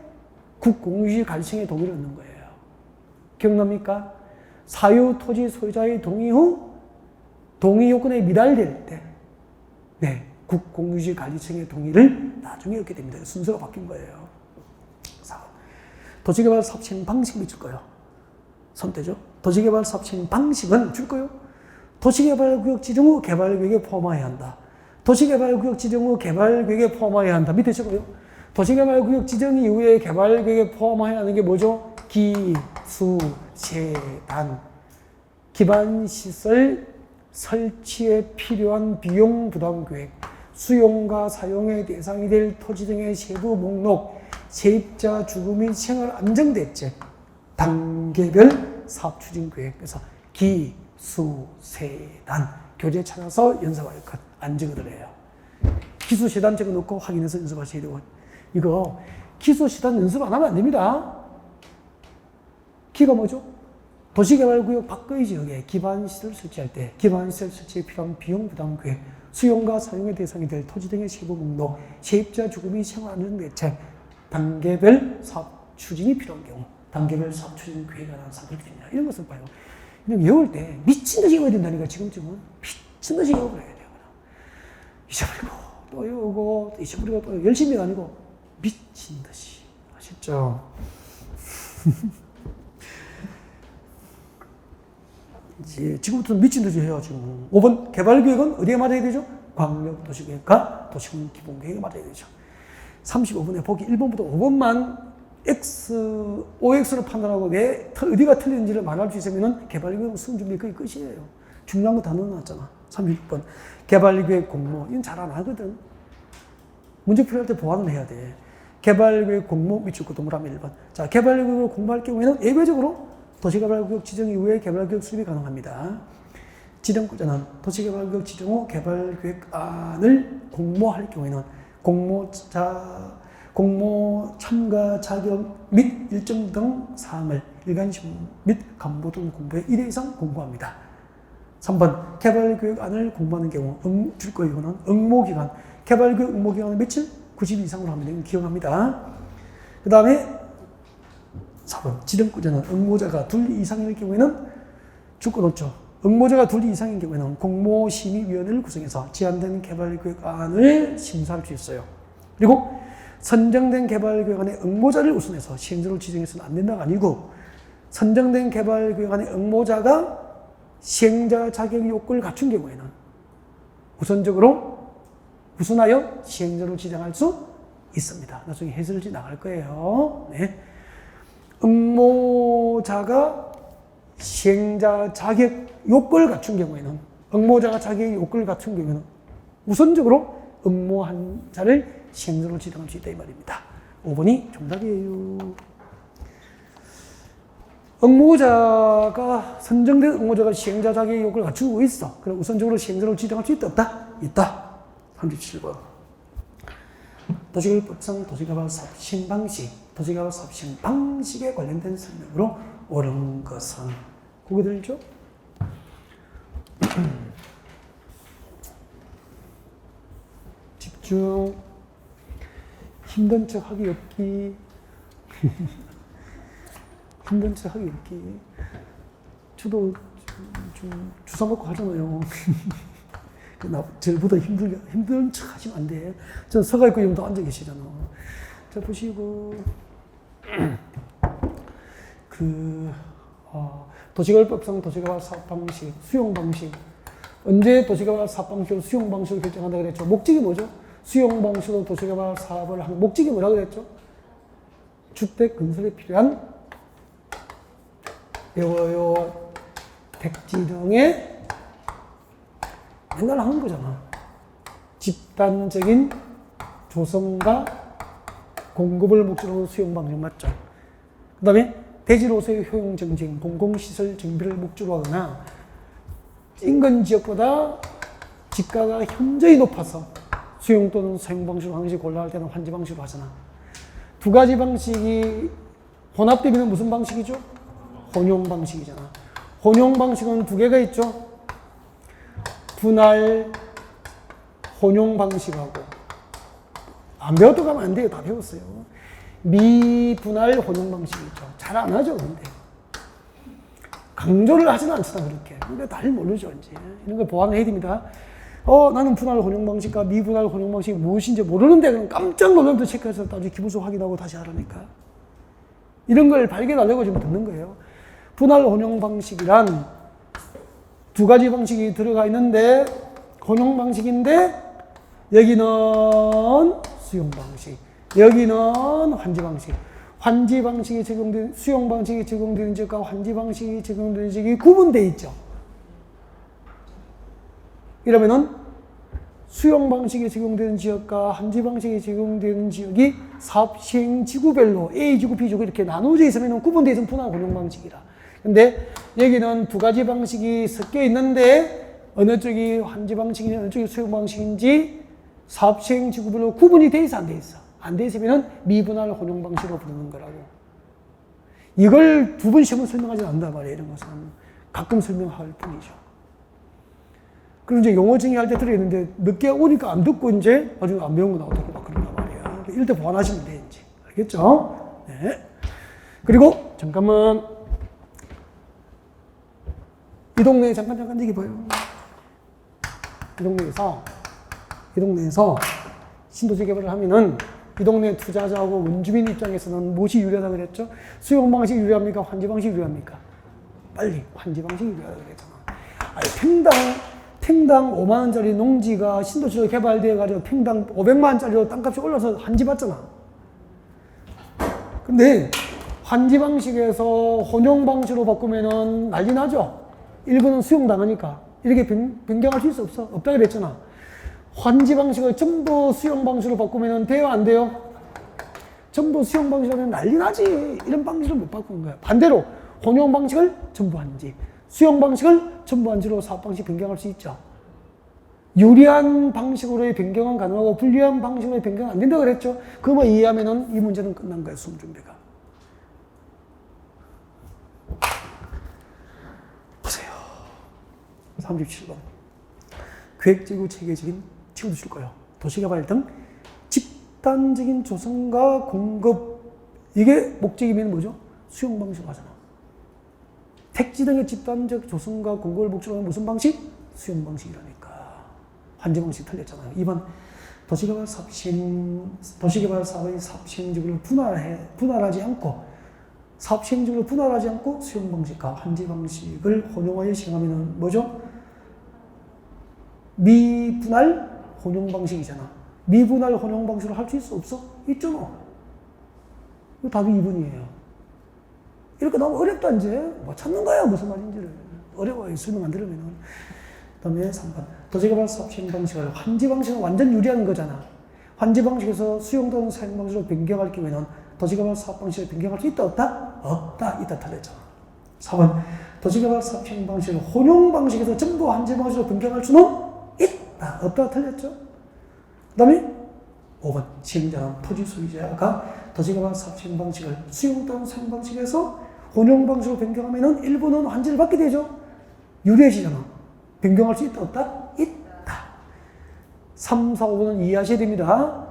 국공유지 관리청의 동의를 얻는 거예요. 기억납니까? 사유토지 소유자의 동의 후 동의 요건에 미달될 때 네, 국공유지 관리청의 동의를 나중에 얻게 됩니다. 순서가 바뀐 거예요. 도시개발 사업 진행 방식이 줄 거예요. 선택죠. 도시개발 사업 진행 방식은 줄 거예요. 도시개발구역 지정 후 개발계획에 포함해야 한다. 도시개발구역 지정 후 개발계획에 포함해야 한다. 밑에 적어요. 도시개발구역 지정 이후에 개발계획에 포함해야 하는 게 뭐죠? 기수세단. 기반시설 설치에 필요한 비용 부담 계획, 수용과 사용의 대상이 될 토지 등의 세부 목록, 세입자 주거 및 생활 안정 대책, 단계별 사업 추진 계획. 그래서 기수세단 교재 찾아서 연습할 것 안 적어드려요. 기수세단 적어놓고 확인해서 연습하셔야 되고, 이거 기수세단 연습 안 하면 안 됩니다. 기가 뭐죠? 도시개발구역 밖의 지역에 기반시설 설치할 때 기반시설 설치에 필요한 비용 부담 계획, 수용과 사용의 대상이 될 토지 등의 세부 목록, 세입자 주거 및 생활 안정 대책, 단계별 사업 추진이 필요한 경우 단계별 사업 추진 계획에 관한 사항을 됩니다. 이런 것을 봐요. 그냥 외울 때 미친 듯이 외워야 된다니까. 지금쯤은 미친 듯이 외워버려야 돼요. 잊어버리고 또 외우고 또 잊어버리고 또 열심히가 아니고 미친 듯이. 아셨죠? 이제 지금부터는 미친 듯이 해요. 지금 5번 개발계획은 어디에 맞아야 되죠? 광역도시계획과 도시군 기본계획에 맞아야 되죠. 35번에 보기 1번부터 5번만 X, OX로 판단하고 왜 어디가 틀린지를 말할 수 있으면 개발계획 수능 준비 거의 끝이에요. 중요한 거 다 넣어놨잖아. 36번 개발계획 공모. 이건 잘 안 하거든. 문제 풀이할 때 보완을 해야 돼. 개발계획 공모 밑줄 거 동그라미 1번. 자, 개발계획을 공모할 경우에는 예외적으로 도시개발구역 지정 이후에 개발계획 수립이 가능합니다. 지정권자는 도시개발구역 지정 후 개발계획안을 공모할 경우에는 공모 참가 자격 및 일정 등 사항을 일간신 및 간부 등 공부에 1회 이상 공고합니다. 3번 개발교육안을 공부하는 경우 줄거 이거는 응모기간 개발교육 응모기간은 며칠? 90일 이상으로 하면 되는 기억합니다. 그 다음에 4번 지정구제는 응모자가 둘 이상일 경우에는 줄거 놓죠. 응모자가 둘 이상인 경우에는 공모심의위원회를 구성해서 제안된 개발교육안을 심사할 수 있어요. 그리고 선정된 개발교육안의 응모자를 우선해서 시행자로 지정해서는 안 된다가 아니고 선정된 개발교육안의 응모자가 시행자 자격 요건을 갖춘 경우에는 우선적으로 우선하여 시행자로 지정할 수 있습니다. 나중에 해설지 나갈 거예요. 네. 응모자가 시행자 자격 요건을 갖춘 경우에는 응모자가 자격 요건을 갖춘 경우에는 우선적으로 응모한 자를 시행자로 지정할 수 있다 이 말입니다. 5번이 정답이에요. 응모자가 선정된 응모자가 시행자 자격 요건을 갖추고 있어. 그럼 우선적으로 시행자로 지정할 수 있다 없다? 있다. 37번. 도시개발법상 도시개발 사업 시행 방식, 도시개발 사업 시행 방식에 관련된 설명으로 옳은 것은 고개 들죠? 집중. 힘든 척 하기 없기. 힘든 척 하기 없기. 저도 좀 주사 먹고 하잖아요. 저보다 힘든 척 하시면 안 돼. 저는 서가 있고 형도 앉아 계시잖아. 자, 보시고. 도시개발법상 도시개발 사업 방식, 수용 방식. 언제 도시개발 사업 방식으로 수용 방식을 결정한다 그랬죠? 목적이 뭐죠? 수용 방식으로 도시개발 사업을 하는 목적이 뭐라고 그랬죠? 주택 건설에 필요한 외워요 택지 등의 맨날 하는 거잖아. 집단적인 조성과 공급을 목적으로 수용 방식 맞죠? 그 다음에 대지로서의 효용 증진, 공공시설 정비를 목적으로 하거나 인근 지역보다 지가가 현저히 높아서 수용 또는 사용 방식으로 하는 것이 곤란할 때는 환지 방식으로 하잖아. 두 가지 방식이 혼합되면 무슨 방식이죠? 혼용 방식이잖아. 혼용 방식은 두 개가 있죠. 분할 혼용 방식하고 안 배웠다 가면 안 돼요. 다 배웠어요. 미분할 혼용 방식이죠. 잘 안 하죠, 근데. 강조를 하지는 않잖아, 그렇게. 근데 잘 모르죠, 이제. 이런 걸 보완을 해야 됩니다. 나는 분할 혼용 방식과 미분할 혼용 방식이 무엇인지 모르는데, 그럼 깜짝 놀라면서 체크해서 나중에 기본서 확인하고 다시 하라니까. 이런 걸 발견하려고 지금 듣는 거예요. 분할 혼용 방식이란 두 가지 방식이 들어가 있는데, 혼용 방식인데, 여기는 수용 방식, 여기는 환지 방식. 환지 방식이 적용된, 수용 방식이 적용되는 지역과 환지 방식이 적용되는 지역이 구분되어 있죠. 이러면은 수용 방식이 적용되는 지역과 환지 방식이 적용되는 지역이 사업 시행 지구별로 A지구, B지구 이렇게 나누어져 있으면 구분되어 있으면 분할 혼용 방식이라. 근데 여기는 두 가지 방식이 섞여 있는데 어느 쪽이 환지 방식인지 어느 쪽이 수용 방식인지 사업 시행 지구별로 구분이 돼 있어 안 돼 있어? 안 돼 있으면 미분할 혼용 방식으로 부르는 거라고. 이걸 두 번 시험을 설명하지 않는단 말이에요. 이런 것은 가끔 설명할 뿐이죠. 그리고 이제 용어 정의할 때 들어있는데 늦게 오니까 안 듣고 이제 나중에 안 배운 거 나오고 막 그런단 말이에요. 이럴 때 보완하시면 돼 이제. 알겠죠? 네. 그리고 잠깐만 이 동네에 잠깐 얘기 봐요. 이 동네에서 신도시 개발을 하면은 이 동네 투자자하고 원주민 입장에서는 무엇이 유리하다고 그랬죠? 수용 방식이 유리합니까? 환지 방식이 유리합니까? 빨리 환지 방식이 유리하다고 그랬잖아. 평당 5만 원짜리 농지가 신도시로 개발되어 가지고 평당 500만 원짜리로 땅값이 올라서 환지 받잖아. 근데 환지 방식에서 혼용 방식으로 바꾸면은 난리 나죠? 일부는 수용당하니까. 이렇게 변경할 수 있어? 없어? 없다 그랬잖아. 환지 방식을 전부 수용 방식으로 바꾸면 돼요? 안 돼요? 전부 수용 방식으로 하면 난리 나지. 이런 방식을 못 바꾸는 거야. 반대로 혼용 방식을 전부 환지, 수용 방식을 전부 환지로 사업 방식 변경할 수 있죠. 유리한 방식으로의 변경은 가능하고 불리한 방식으로의 변경은 안 된다고 그랬죠. 그것만 이해하면 이 문제는 끝난 거야. 수험 준비가. 보세요. 37번. 계획적이고 체계적인 지구도 줄 거예요. 도시개발 등 집단적인 조성과 공급. 이게 목적이면 뭐죠? 수용 방식으로 하잖아. 택지 등의 집단적 조성과 공급을 목적으로 하는 무슨 방식? 수용 방식이라니까. 환제 방식 틀렸잖아요. 2번. 도시개발 사업의 사업 시행적으로 분할하지 않고 사업 시행적으로 분할하지 않고 수용 방식과 환제 방식을 혼용하여 시행하면 뭐죠? 미분할 혼용 방식이잖아. 미분할 혼용 방식으로 할 수 있어? 없어? 있잖아. 이거 답이 2번이에요. 이렇게 너무 어렵다 이제. 뭐 찾는 거야 무슨 말인지를. 어려워요. 설명 안 들으면. 그 다음에 3번. 도시개발 사업 시행 방식을 환제 방식은 완전 유리한 거잖아. 환제 방식에서 수용 또는 사용 방식으로 변경할 경우에는 도시개발 사업 방식을 변경할 수 있다 없다? 없다. 있다 틀렸잖아. 4번. 도시개발 사업 시행 방식을 혼용 방식에서 전부 환제 방식으로 변경할 수는 있다. 없다. 틀렸죠? 그 다음에 5번. 시행자는 토지 소유자가 도시개발 사업 시행 방식을 수용 또는 사용 방식에서 혼용 방식으로 변경하면은 일부는 환제를 받게 되죠. 유리해지잖아. 변경할 수 있다 없다? 있다. 3, 4, 5번은 이해하셔야 됩니다.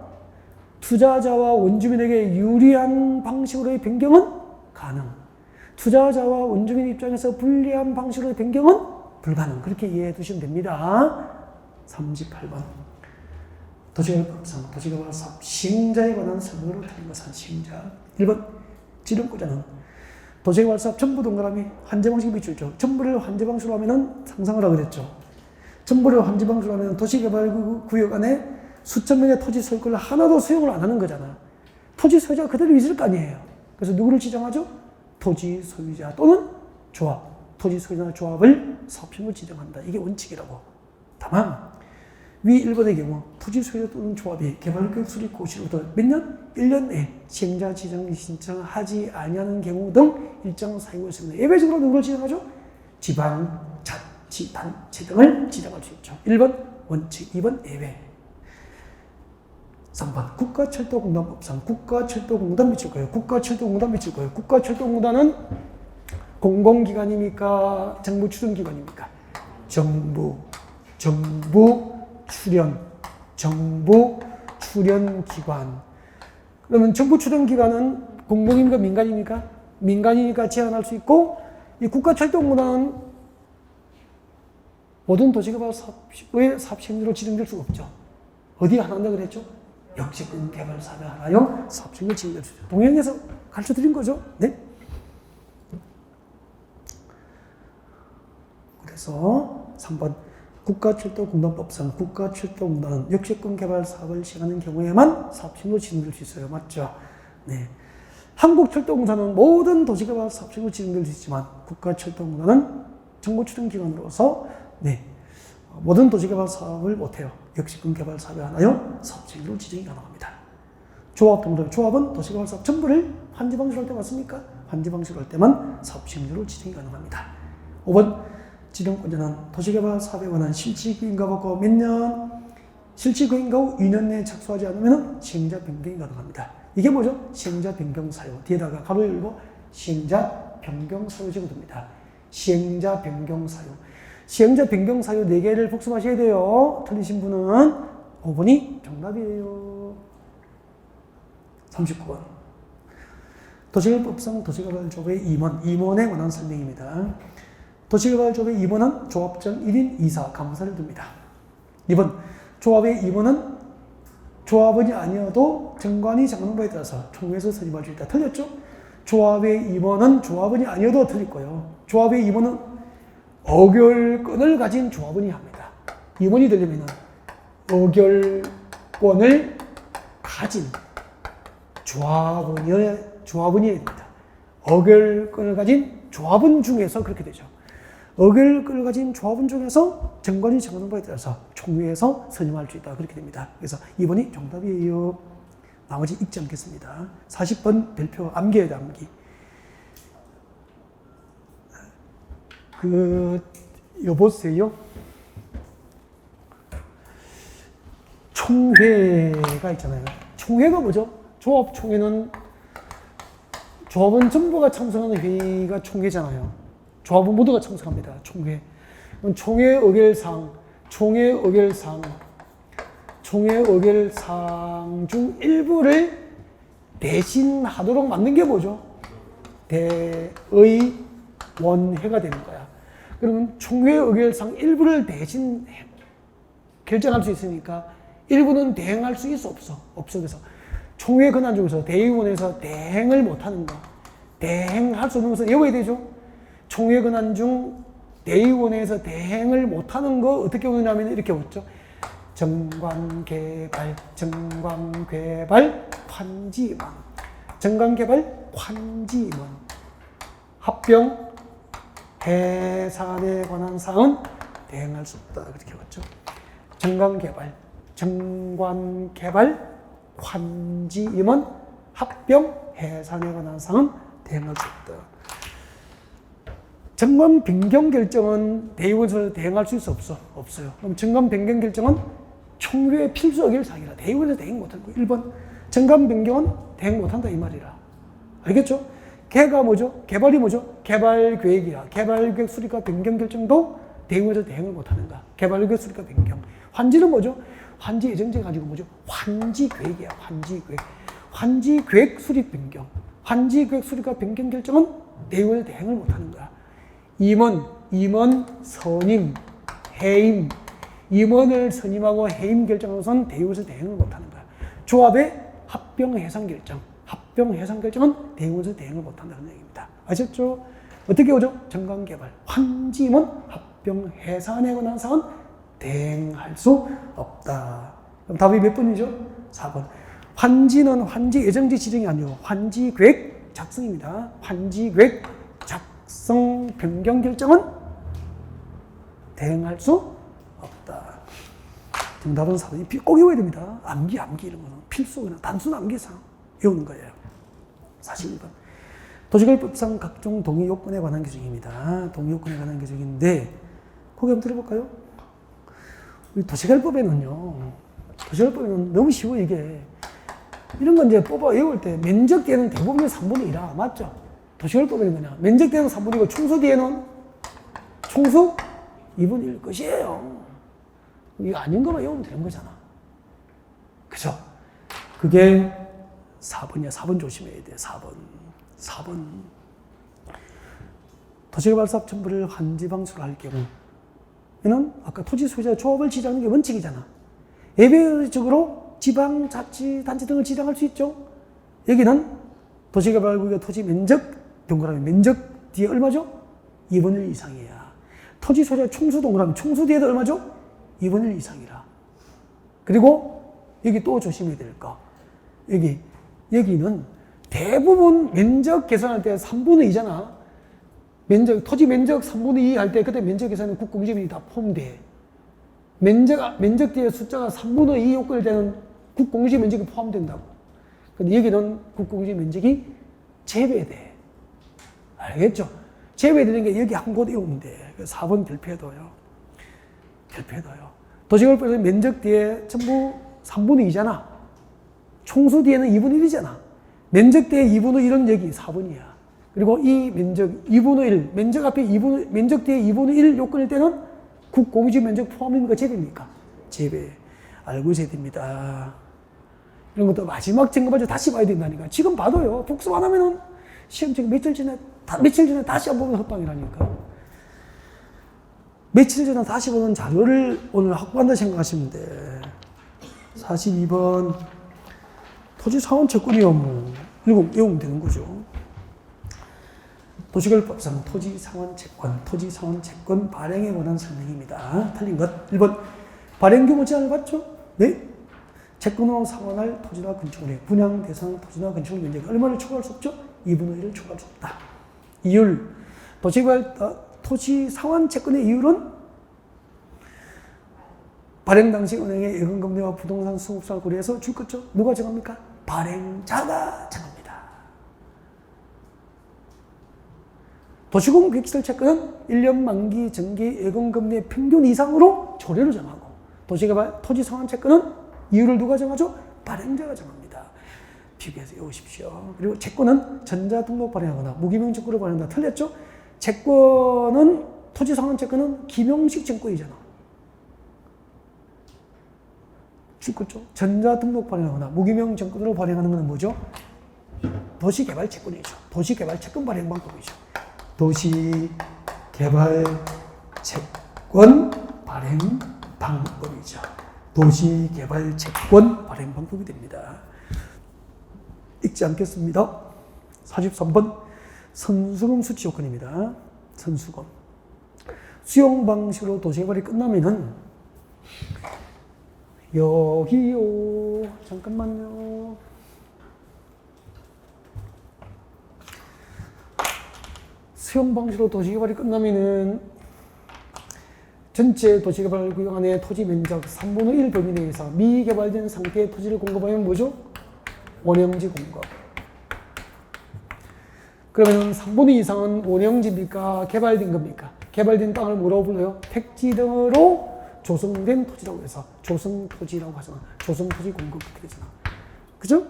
투자자와 원주민에게 유리한 방식으로의 변경은 가능. 투자자와 원주민 입장에서 불리한 방식으로의 변경은 불가능. 그렇게 이해해 두시면 됩니다. 38번. 도시개발법상 도시개발 사업 시행자에 관한 설명으로 틀린 것은 시행자. 1번. 지름고자는 도시개발 사업 전부 동그라미 환제 방식이 비추죠. 전부를 환제 방식으로 하면은 상상을 하게 됐죠. 전부를 환제 방식으로 하면 도시개발 구역 안에 수천 명의 토지 소유권을 하나도 수용을 안 하는 거잖아. 토지 소유자가 그대로 있을 거 아니에요. 그래서 누구를 지정하죠? 토지 소유자 또는 조합. 토지 소유자나 조합을 사업시행을 지정한다. 이게 원칙이라고. 다만 위 1번의 경우 토지 소유자 또는 조합이 개발구역 수립 고시로부터 몇 년? 1년 내에 시행자 지정 신청하지 아니하는 경우 등 일정 사유가 있습니다. 예외적으로 누구를 지정하죠? 지방, 자치단체 등을 지정할 수 있죠. 1번 원칙, 2번 예외. 3번 국가철도공단법상 국가철도공단 미칠 거예요. 국가철도공단 미칠 거예요. 국가철도공단은 공공기관입니까? 정부 출연기관입니까? 정부 출연기관. 그러면 정부 출연기관은 공공입니까? 민간입니까? 민간이니까 제한할 수 있고, 이 국가철도공단은 모든 도시개발 사업의 사업시행자로 지정될 수가 없죠. 어디에 하나 한다 그랬죠? 역세권 개발 사업에 하나요? 사업시행을 지정될 수 있죠. 동영에서 가르쳐 드린 거죠. 네? 그래서 3번 국가철도공단법상 국가철도공단은 역세권 개발 사업을 시행하는 경우에만 사업시행으로 지정될 수 있어요. 맞죠? 네. 한국철도공사는 모든 도시개발 사업시행으로 지정될 수 있지만 국가철도공단은 정부 출연기관으로서 네. 모든 도시개발 사업을 못해요. 역세권 개발 사업에 하나요? 사업시행으로 지정이 가능합니다. 조합 동작. 조합은 도시개발 사업 전부를 환제 방식으로 할 때 맞습니까? 환제 방식으로 할 때만 사업시행으로 지정이 가능합니다. 5번 지정권자는 도시개발 사업에 관한 실질구인가 받고 몇 년? 실질구인가 후 2년 내에 착수하지 않으면 시행자 변경이 가능합니다. 이게 뭐죠? 시행자 변경 사유. 뒤에다가 가로 열고 시행자 변경 사유 적어둡니다. 시행자 변경 사유. 시행자 변경 사유 4개를 복습하셔야 돼요. 틀리신 분은 5번이 정답이에요. 39번. 도시개발법상 도시개발조합의 임원에 관한 설명입니다. 도시개발조합의 임원은 조합장 1인 2사 감사를 둡니다. 2번. 조합의 임원은 조합원이 아니어도 정관이 정하는 바에 따라서 총회에서 선임할 수 있다. 틀렸죠? 조합의 임원은 조합원이 아니어도 틀릴 거예요. 조합의 임원은 의결권을 가진 조합원이 합니다. 임원이 되려면 의결권을 가진 조합원이어야 됩니다. 의결권을 가진 조합원 중에서 그렇게 되죠. 의결권을 가진 조합원 중에서 정관이 정하는 바에 따라서 총회에서 선임할 수 있다. 그렇게 됩니다. 그래서 2번이 정답이에요. 나머지 읽지 않겠습니다. 40번 별표 암기해야 돼, 암기. 여보세요? 총회가 있잖아요. 총회가 뭐죠? 조합총회는 조합원 전부가 참석하는 회의가 총회잖아요. 조합원 모두가 참석합니다. 총회. 총회 의결사항 중 일부를 대신하도록 만든 게 뭐죠? 대의원회가 되는 거야. 그러면 총회 의결사항 일부를 대신 결정할 수 있으니까 일부는 대행할 수 있어 없어? 없어. 그래서 총회 권한 중에서 대의원에서 대행을 못하는 거, 대행할 수 없는 것은 외워야 되죠. 총회 권한 중 대의원에서 대행을 못하는 거 어떻게 보냐면 이렇게 보죠. 정관개발, 환지임원. 정관개발, 환지임원. 합병, 해산에 관한 사항은 대행할 수 없다. 그렇게 봤죠. 정관개발, 환지임원, 합병, 해산에 관한 사항은 대행할 수 없다. 정관 변경 결정은 대의원에서 대행할 수 있어 없어? 없어요. 그럼 정관 변경 결정은 총회 필수 의결사항이라 대의원에서 대행 못하고 1번 정관 변경은 대행 못한다 이 말이라. 알겠죠? 개가 뭐죠? 개발이 뭐죠? 개발계획이라. 개발계획 수립과 변경 결정도 대의원에서 대행을 못하는가. 개발계획 수립과 변경. 환지는 뭐죠? 환지 예정제 가지고 뭐죠? 환지계획이야. 환지계획. 환지계획 수립 변경. 환지계획 수립과 변경 결정은 대의원에서 대행을 못하는 거야. 임원, 선임, 해임. 임원을 선임하고 해임 결정하는 것은 대의원에서 대행을 못하는 거야. 조합의 합병 해산 결정. 합병 해산 결정은 대의원에서 대행을 못한다는 얘기입니다. 아셨죠? 어떻게 오죠? 정관개발, 환지임원, 합병 해산에 관한 사항은 대행할 수 없다. 그럼 답이 몇 번이죠? 4번. 환지는 환지 예정지 지정이 아니고 환지계획 작성입니다. 환지계획 작성 변경 결정은 대행할 수 없다. 정답은 4번이 꼭 외워야 됩니다. 암기 이런 거는 필수 그냥 단순 암기상 외우는 거예요. 41번. 도시개발법상 각종 동의 요건에 관한 규정입니다. 동의 요건에 관한 규정인데 거기 한번 들어볼까요? 우리 도시개발법에는 너무 쉬워 이게. 이런 건 이제 뽑아 외울 때 면적대는 대부분 3분의 1이라 맞죠? 도시개발법에는 그냥 면적대는 3분의 1이고 충수뒤에는 충수 2분의 1 끝이에요. 이거 아닌 거만 외우면 되는 거잖아. 그죠? 그게 4번이야. 4번 조심해야 돼. 4번. 도시개발사업 첨부를 환지 방식으로 할 경우에는 아까 토지 소유자 조합을 지정하는 게 원칙이잖아. 예외적으로 지방자치단체 등을 지정할 수 있죠. 여기는 도시개발구역의 토지 면적, 동그라미 면적 뒤에 얼마죠? 2분의 1 이상이야. 토지 소유자 총수 동그라미 총수 뒤에도 얼마죠? 2분의 1 이상이라. 그리고 여기 또 조심해야 될 거. 여기는 대부분 면적 계산할 때 3분의 2잖아. 토지 면적 3분의 2 할 때 그때 면적 계산은 국공지면이 다 포함돼. 면적 뒤에 숫자가 3분의 2 요건일 때는 국공지 면적이 포함된다고. 근데 여기는 국공지 면적이 제외돼. 알겠죠? 제외되는 게 여기 한 곳 외우면 돼. 4번 별표해둬요. 도시개발법에서 면적 뒤에 전부 3분의 2잖아. 총수 뒤에는 2분의 1이잖아. 면적 뒤에 2분의 1은 여기 4번이야. 그리고 이 면적 2분의 1, 면적 앞에 면적 뒤에 2분의 1 요건일 때는 국공지 면적 포함입니까? 제외입니까? 제외. 알고 있어야 됩니다. 이런 것도 마지막 점검까지 다시 봐야 된다니까. 지금 봐도요. 복습 안 하면은 시험 지금 며칠 전에 다시 안 보면 헛방이라니까. 며칠 전에 다시 보는 자료를 오늘 확보한다 생각하시면 돼. 42번. 토지 상환 채권이요. 뭐. 외우면 되는 거죠. 도시개발법상 토지 상환 채권 발행에 관한 설명입니다. 틀린 것. 1번. 발행 규모 제한을 받죠? 네. 채권으로 상환할 토지나 건축물의 분양 대상 토지나 건축물 면적이 얼마를 초과할 수 없죠? 2분의 1을 초과할 수 없다. 이율. 토지 상환 채권의 이율은 발행 당시 은행의 예금금리와 부동산 수급상을 고려해서 줄 거죠? 누가 정합니까? 발행자가 정합니다. 도시공급 객실 채권은 1년 만기 정기 예금금리의 평균 이상으로 조례로 정하고 도시개발 토지 상환 채권은 이율을 누가 정하죠? 발행자가 정합니다. 비교해서 외우십시오. 그리고 채권은 전자등록 발행하거나 무기명 증권을 발행한다. 틀렸죠? 채권은 토지상환채권은 김용식 증권이잖아. 그렇죠? 전자등록 발행하거나 무기명 증권으로 발행하는 것은 뭐죠? 도시개발채권이죠. 도시개발채권 발행 방법이죠. 도시개발채권 발행 방법이죠. 도시개발채권 발행 방법이 됩니다. 읽지 않겠습니다. 43번 선수금 수취 조건입니다. 선수금. 수용 방식으로 도시개발이 끝나면은 여기요. 잠깐만요. 수용 방식으로 도시개발이 끝나면은 전체 도시개발 구역 안에 토지 면적 3분의 1 범위 내에서 미개발된 상태의 토지를 공급하면 뭐죠? 원형지 공급. 그러면 3분의 2 이상은 원형지입니까? 개발된 겁니까? 개발된 땅을 뭐라고 불러요? 택지 등으로 조성된 토지라고 해서 조성토지라고 하잖아. 조성토지 공급 그렇게 되잖아. 그죠?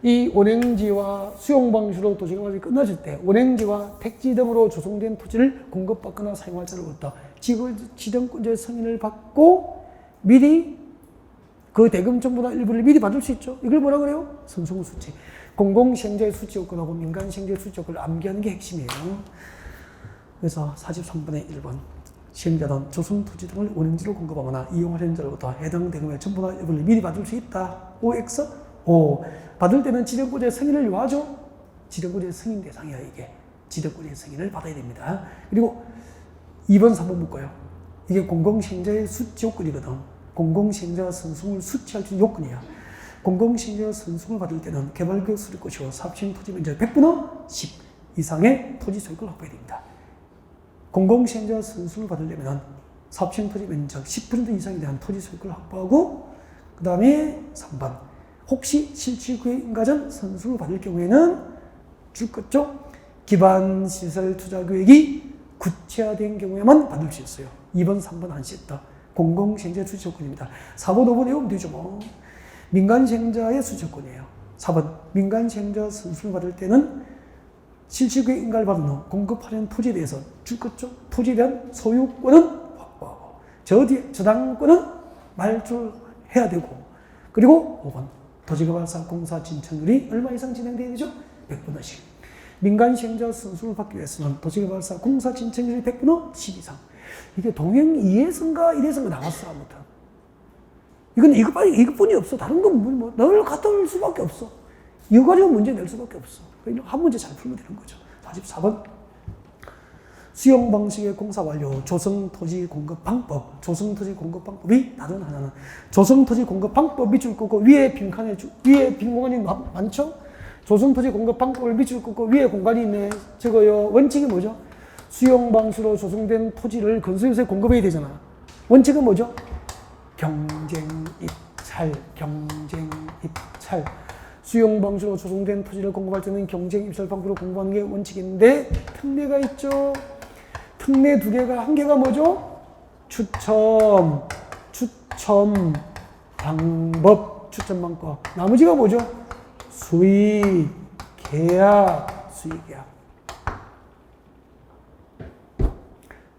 이 원행지와 수용 방식으로 도시개발이 끝났을 때 원행지와 택지 등으로 조성된 토지를 공급받거나 사용할 자를 얻다. 지정권자의 승인을 받고 미리 그 대금 전부나 일부를 미리 받을 수 있죠. 이걸 뭐라 그래요? 선수금 수치. 공공시행자의 수치 요건하고 민간시행자의 수치 요건을 암기하는 게 핵심이에요. 그래서 43번의 1번. 시행자는 조성토지 등을 원행지로 공급하거나 이용하려는 자로부터 해당 대금의 전부나 일부를 미리 받을 수 있다. OX? O. 받을 때는 지정권자의 승인을 요하죠. 지정권자의 승인 대상이야 이게. 지정권자의 승인을 받아야 됩니다. 그리고 2번, 3번 묶어요. 이게 공공시행자의 수치 요건이거든. 공공시행자가 선수금을 수취할 수 있는 요건이야. 공공시행자가 선수금을 받을 때는 개발구역 수립 것이고 사업시행 토지 면적 100분의 10 이상의 토지 소유권을 확보해야 됩니다. 공공시행자가 선수금을 받으려면 사업시행 토지 면적 10% 이상에 대한 토지 소유권을 확보하고 그 다음에 3번 혹시 실질구역 인가전 선수금을 받을 경우에는 줄 것죠. 기반시설 투자계획이 구체화된 경우에만 받을 수 있어요. 2번, 3번 안 씻다. 공공시행자 수취조건입니다. 4번, 5번 외우면 되죠 뭐. 민간시행자의 수취조건이에요. 4번 민간시행자 선수를 받을 때는 실질구역 인가를 받은 후 공급하려는 토지에 대해서 줄 것죠. 토지에 대한 소유권은 확보하고 저당권은 말소해야 되고 그리고 5번 도시개발사 공사 진천율이 얼마 이상 진행되어야 되죠? 100분의 10. 민간시행자 선수를 받기 위해서는 도시개발사 공사 진천율이 100분의 10 이상. 이게 동행 2회선가 1회선가 나왔어 아무튼. 이건 이것뿐이 없어. 다른 건 뭐 늘 갖다 올 수밖에 없어. 이거 가지고 문제 낼 수밖에 없어. 한 문제 잘 풀면 되는 거죠. 44번 수용 방식의 공사 완료, 조성토지 공급 방법. 조성토지 공급 방법이 다른 하나는 조성토지 공급 방법 밑줄 긋고 위에 빈칸에 위에 빈 공간이 많죠? 조성토지 공급 방법을 밑줄 긋고 위에 공간이 있네. 저거요. 원칙이 뭐죠? 수용 방식으로 조성된 토지를 건설사에 공급해야 되잖아. 원칙은 뭐죠? 경쟁 입찰, 경쟁 입찰. 수용 방식으로 조성된 토지를 공급할 때는 경쟁 입찰 방법으로 공급하는 게 원칙인데 특례가 있죠. 특례 두 개가 한 개가 뭐죠? 추첨 방법, 추첨 방법. 나머지가 뭐죠? 수의, 계약, 수의 계약.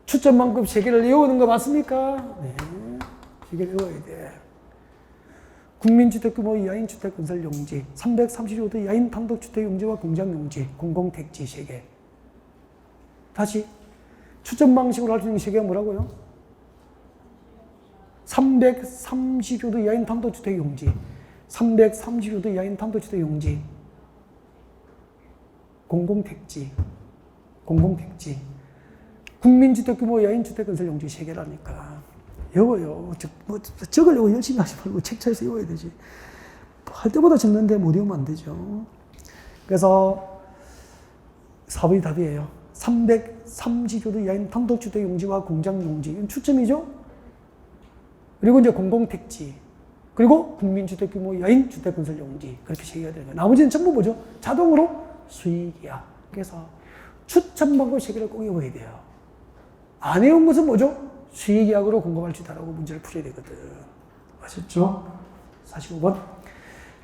추첨 방법 3개를 외우는 거 맞습니까? 네. 3개를 외워야 돼. 국민주택 규모 이하인 주택 건설 용지, 335도 이하인 단독주택 용지와 공장 용지, 공공택지 3개. 다시 추첨 방식으로 할 수 있는 3개가 뭐라고요? 335도 이하인 단독주택 용지, 335도 이하인 단독주택 용지, 공공택지, 국민주택 규모 이하인 주택 건설 용지 3개라니까. 외워요. 적으려고 열심히 하지 말고 책 차에서 외워야 되지. 할 때보다 적는데 못 외우면 안 되죠. 그래서 4번이 답이에요. 330도 이하인 단독주택 용지와 공장 용지. 이건 추첨이죠. 그리고 이제 공공택지. 그리고 국민주택 규모 이하인 주택건설 용지. 그렇게写해야 되는 거예요. 나머지는 전부 뭐죠? 자동으로 수익이야. 그래서 추첨 방법 3개를 꼭 외워야 돼요. 안 외운 것은 뭐죠? 수의계약으로 공급할 수 있다라고 문제를 풀어야 되거든. 아셨죠? 45번.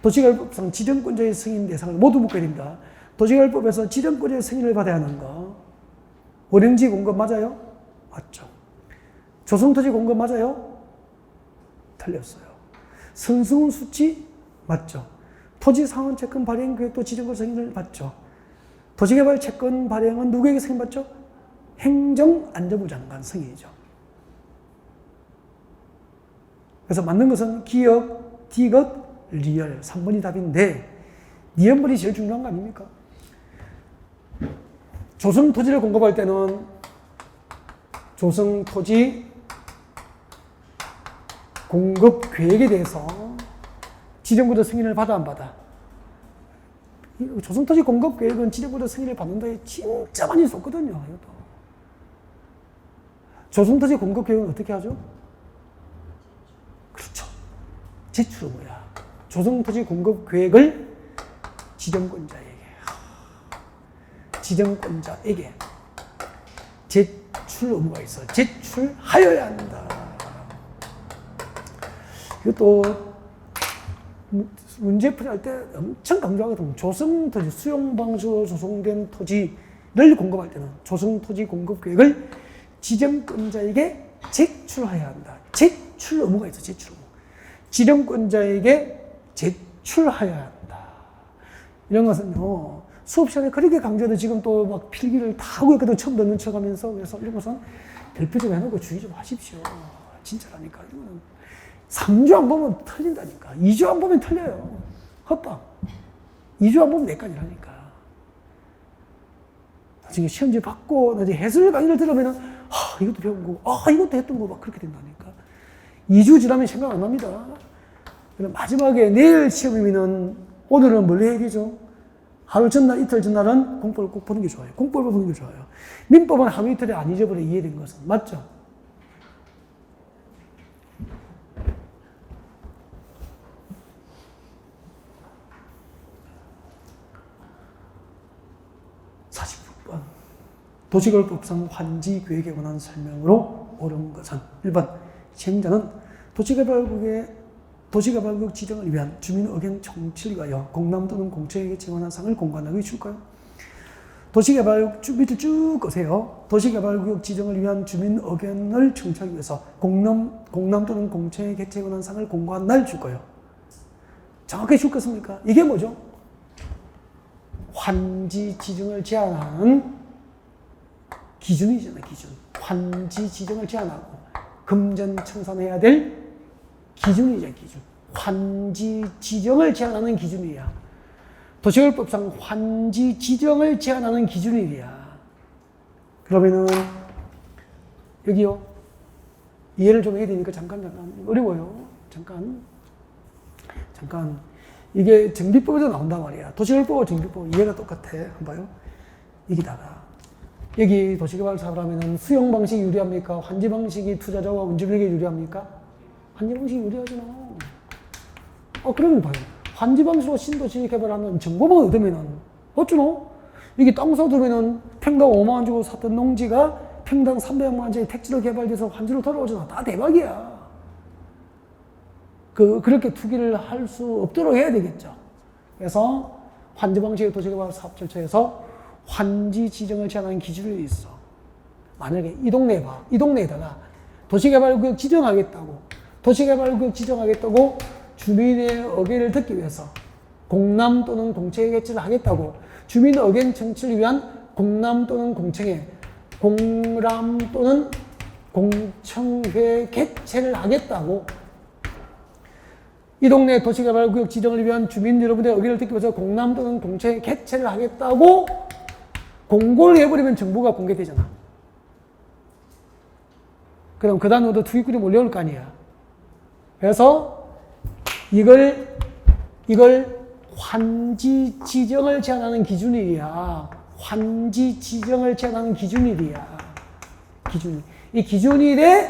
도시개발법상 지정권자의 승인 대상을 모두 묶어야 됩니다. 도시개발법에서 지정권자의 승인을 받아야 하는 거. 원형지 공급 맞아요? 맞죠. 조성토지 공급 맞아요? 틀렸어요. 선승훈 수치 맞죠. 토지 상환 채권 발행 계획도 지정권 승인을 받죠. 도시개발 채권 발행은 누구에게 승인받죠? 행정안전부 장관 승인이죠. 그래서 맞는 것은 기역, 디귿, 리얼 3번이 답인데 니은번이 제일 중요한 거 아닙니까? 조성토지를 공급할 때는 조성토지 공급 계획에 대해서 지정부의 승인을 받아 안 받아? 조성토지 공급 계획은 지정부의 승인을 받는다에 진짜 많이 썼거든요. 이것도. 조성토지 공급 계획은 어떻게 하죠? 그렇죠. 제출 의무야. 조성토지 공급 계획을 지정권자에게 제출 의무가 있어. 제출하여야 한다. 이것도 문제 풀이할 때 엄청 강조하거든요. 조성토지, 수용방식으로 조성된 토지를 공급할 때는 조성토지 공급 계획을 지정권자에게 제출해야 한다. 제출 의무가 있어. 제출 의무. 지정권자에게 제출해야 한다. 이런 것은요, 수업 시간에 그렇게 강조해도 지금 또 막 필기를 다 하고 있거든. 처음 듣는 척 하면서. 그래서 이런 것은 별표 좀 해놓고 주의 좀 하십시오. 진짜라니까. 이거는 3주 안 보면 틀린다니까. 2주 안 보면 틀려요. 헛방. 2주 안 보면 내까지라니까. 나중에 시험지 받고, 나중에 해설 강의를 들으면은, 이것도 배운 거고, 이것도 했던 거 막 그렇게 된다니까. 2주 지나면 생각 안 납니다. 그럼 마지막에 내일 시험이면은, 오늘은 뭘 해야 되죠? 하루 전날, 이틀 전날은 공법을 꼭 보는 게 좋아요. 공법을 보는 게 좋아요. 민법은 하루 이틀에 안 잊어버려 이해된 것은. 맞죠? 도시개발법상 환지계획에 관한 설명으로 옳은 것은 1번 시행자는 도시개발국 지정을 위한 주민 의견 청취를 위하여 공람 또는 공청에게 제공한 상을 공관하게 줄까요? 밑을 쭉 보세요. 도시개발구역 지정을 위한 주민 의견을 청취하기 위해서 공람 또는 공청에게 제공한 상을 공고한 날 줄 거예요. 정확하게 줄 것입니까? 이게 뭐죠? 환지 지정을 제한하는 기준이잖아요, 기준. 환지 지정을 제한하고 금전 청산해야 될 기준이죠, 기준. 환지 지정을 제한하는 기준이야. 도시개발법상 환지 지정을 제한하는 기준이야. 그러면은 여기요. 이해를 좀 해야 되니까 잠깐 어려워요. 잠깐. 이게 정비법에도 나온단 말이야. 도시개발법과 정비법 이해가 똑같아. 한번 봐요. 여기다가 여기 도시개발 사업을 하면은 수용 방식이 유리합니까? 환지 방식이 투자자와 운전에게 유리합니까? 환지 방식이 유리하잖아. 그러면 봐요. 환지 방식으로 신도시 개발하면 정보만 얻으면은 어쩌노? 이게 땅 사두면은 평당 5만 원 주고 샀던 농지가 평당 300만 원짜리 택지로 개발돼서 환지로 돌아오잖아. 다 대박이야. 그렇게 투기를 할 수 없도록 해야 되겠죠. 그래서 환지 방식의 도시개발 사업 절차에서 환지 지정을 제한하는 기준이 있어. 만약에 이 동네에다가 도시개발구역 지정하겠다고 주민의 의견을 듣기 위해서 공람 또는 공청회 개최를 하겠다고 주민 의견 청취를 위한 공람 또는 공청회 개최를 하겠다고 이 동네 도시개발구역 지정을 위한 주민 여러분의 의견을 듣기 위해서 공람 또는 공청회 개최를 하겠다고 공고를 해버리면 정보가 공개되잖아. 그럼 그 다음부터 투기꾼이 몰려올 거 아니야. 그래서 이걸 환지 지정을 제한하는 기준일이야. 환지 지정을 제한하는 기준일이야. 이 기준일에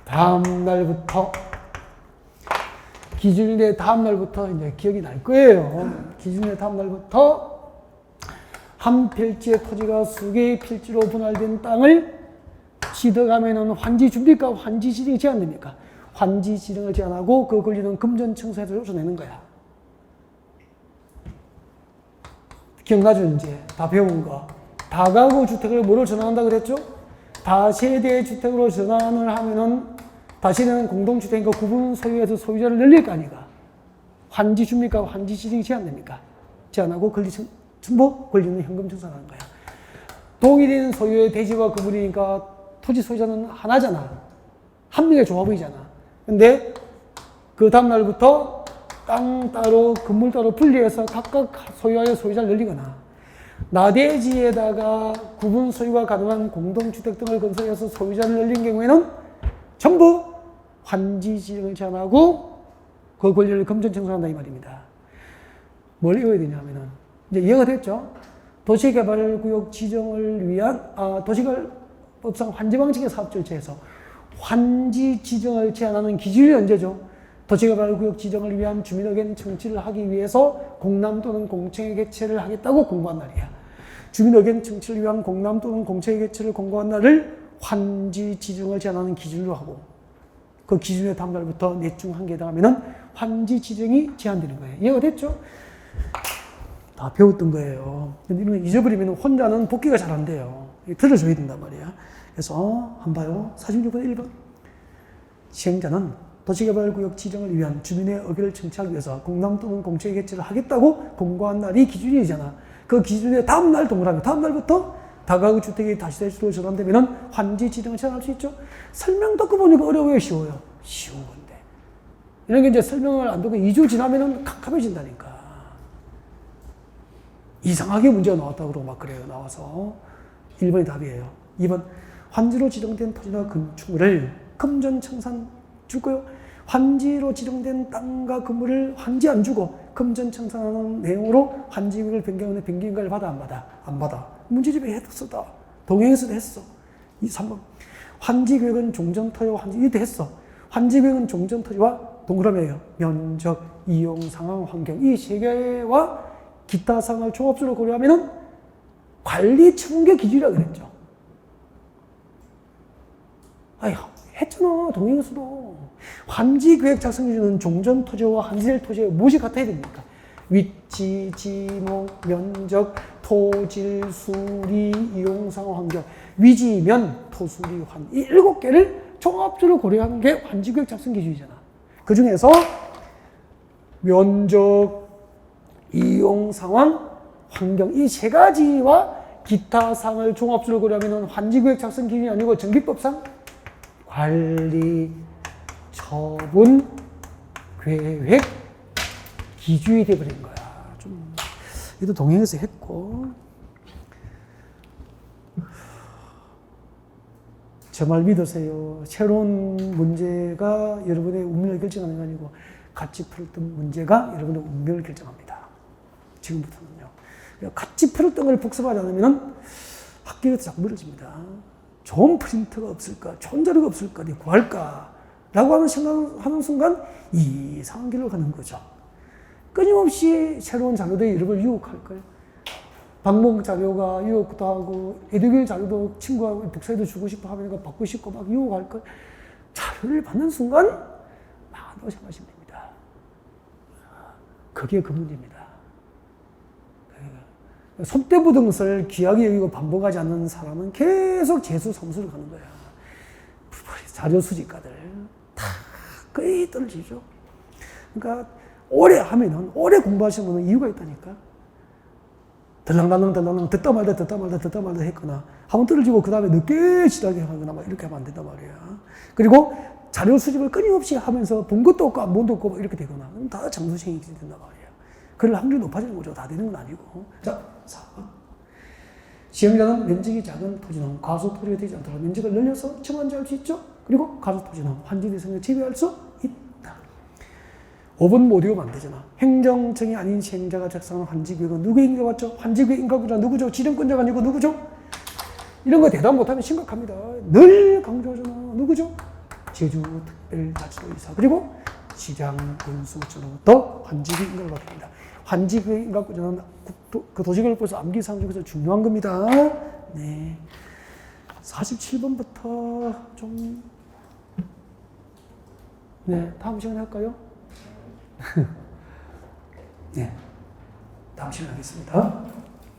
다음 날부터 이제 기억이 날 거예요. 기준일의 다음 날부터 한 필지의 토지가 수개의 필지로 분할된 땅을 취득하면은 환지 줍니까? 환지 지정이 제한됩니까? 환지 지정을 제한하고 그 권리는 금전 청산에서 요소내는 거야. 기억나죠? 이제 다 배운 거. 다가구 주택을 뭐로 전환한다 그랬죠? 다세대 주택으로 전환을 하면은 다시는 공동주택과 구분 소유에서 소유자를 늘릴 거 아니까. 환지 줍니까? 환지 지정이 제한됩니까? 제한하고 전부 권리는 현금 청산하는 거야. 동일인 소유의 대지와 구분이니까 토지 소유자는 하나잖아. 한 명의 조합이잖아. 근데 그 다음날부터 땅 따로 건물 따로 분리해서 각각 소유하여 소유자를 늘리거나 나대지에다가 구분 소유가 가능한 공동주택 등을 건설해서 소유자를 늘린 경우에는 전부 환지 지정을 제한하고 그 권리를 금전 청산한다 이 말입니다. 뭘 외워야 되냐면은 이제 이해가 됐죠? 도시개발구역 지정을 위한 도시개발법상 환지방식의 사업절차에서 환지 지정을 제한하는 기준이 언제죠? 도시개발구역 지정을 위한 주민의견 청취를 하기 위해서 공람 또는 공청회 개최를 하겠다고 공고한 날이야. 주민의견 청취를 위한 공람 또는 공청회 개최를 공고한 날을 환지 지정을 제한하는 기준으로 하고 그 기준의 다음 날부터 넷 중 한 개에 해당하면 환지 지정이 제한되는 거예요. 이해가 됐죠? 다 배웠던 거예요. 근데 이런 거 잊어버리면 혼자는 복기가 잘 안 돼요. 들어줘야 된단 말이야. 그래서 한번 봐요. 46번 1번. 시행자는 도시개발구역 지정을 위한 주민의 의견을 청취하기 위해서 공람 또는 공청회 개최를 하겠다고 공고한 날이 기준이잖아. 그 기준의 다음 날 동그라미, 다음 날부터 다가구 주택이 다시대주로 전환되면 환지 지정을 제한할 수 있죠. 설명 듣고 보니까 어려워요, 쉬워요? 쉬운 건데. 이런 게 이제 설명을 안 듣고 2주 지나면 캄캄해진다니까. 이상하게 문제가 나왔다고 그러고 막 그래요, 나와서. 1번이 답이에요. 2번, 환지로 지정된 토지나 건축물을 금전 청산 줄 거요. 환지로 지정된 땅과 건물을 환지 안 주고 금전 청산하는 내용으로 환지구역을 변경하는 변경인가를 받아 안 받아? 안 받아. 문제집에 했었다. 동행에서도 했어. 3번. 환지구역은 종전토지와 환지, 이것도 했어. 환지구역은 종전토지와 동그라미예요. 면적, 이용, 상황, 환경. 이 세 개와 기타 사항을 종합적으로 고려하면 관리 청계 기준이라고 그랬죠. 아이, 했잖아. 동행에서도. 환지계획 작성 기준은 종전토지와 환지될 토지의 무엇이 같아야 됩니까? 위치, 지목, 면적, 토질, 수리, 이용, 상황, 환경. 위지, 면, 토수리, 환. 이 7개를 종합적으로 고려하는 게 환지계획 작성 기준이잖아. 그 중에서 면적, 이용, 상황, 환경. 이 세 가지와 기타 사항을 종합적으로 고려하면 환지계획 작성 기준이 아니고 정비법상 관리, 처분, 계획, 기준이 되어버린 거야. 좀, 이것도 동행에서 했고. 저 말 믿으세요. 새로운 문제가 여러분의 운명을 결정하는 게 아니고 같이 풀었던 문제가 여러분의 운명을 결정합니다. 지금부터는요. 같이 풀었던 걸 복습하지 않으면 학교에서 자꾸 멀어집니다. 좋은 프린터가 없을까? 좋은 자료가 없을까? 어디 구할까? 라고 하는 생각하는 순간 이상한 길로 가는 거죠. 끊임없이 새로운 자료들이 여러분을 유혹할 거예요. 방목 자료가 유혹도 하고 에듀윌 자료도 친구하고 독서에도 주고 싶어 하니까 받고 싶고 막 유혹할 거예요. 자료를 받는 순간 나도 생각하시면 됩니다. 그게 그 문제입니다. 손대부등설 귀하게 여기고 반복하지 않는 사람은 계속 재수 사무소를 가는 거야. 자료 수집가들 다 거의 떨어지죠. 그러니까 오래 하면은 오래 공부하시면 이유가 있다니까. 들랑달랑 듣다 말다 했거나 한번 떨어지고 그 다음에 늦게 시작을 하거나 막 이렇게 하면 안 된단 말이야. 그리고 자료 수집을 끊임없이 하면서 본 것도 없고 안 본 것도 없고 막 이렇게 되거나 그럼 다 장수생이 된단 말이야. 그럴 확률이 높아지는 거죠. 다 되는 건 아니고. 자, 4번. 시행자는 면적이 작은 토지는 과소 토지가 되지 않도록 면적을 늘려서 청환지할 수 있죠. 그리고 과소 토지는 환지 대상을 제외할 수 있다. 5번 못 외우면 안 되잖아. 행정청이 아닌 시행자가 작성한 환지구역은 누구의 인가 맞죠? 환지구역 인가구자 누구죠? 지정권자가 아니고 누구죠? 이런 거 대답 못하면 심각합니다. 늘 강조하잖아. 누구죠? 제주특별자치도의사 그리고 시장, 군수처로부터 환지구역 인가를 받습니다. 환지구역 인가구자는 그 도시개발법에서 암기사항 중에서 중요한 겁니다. 네. 47번부터 좀, 네, 다음 시간에 할까요? 네. 다음 시간에 하겠습니다.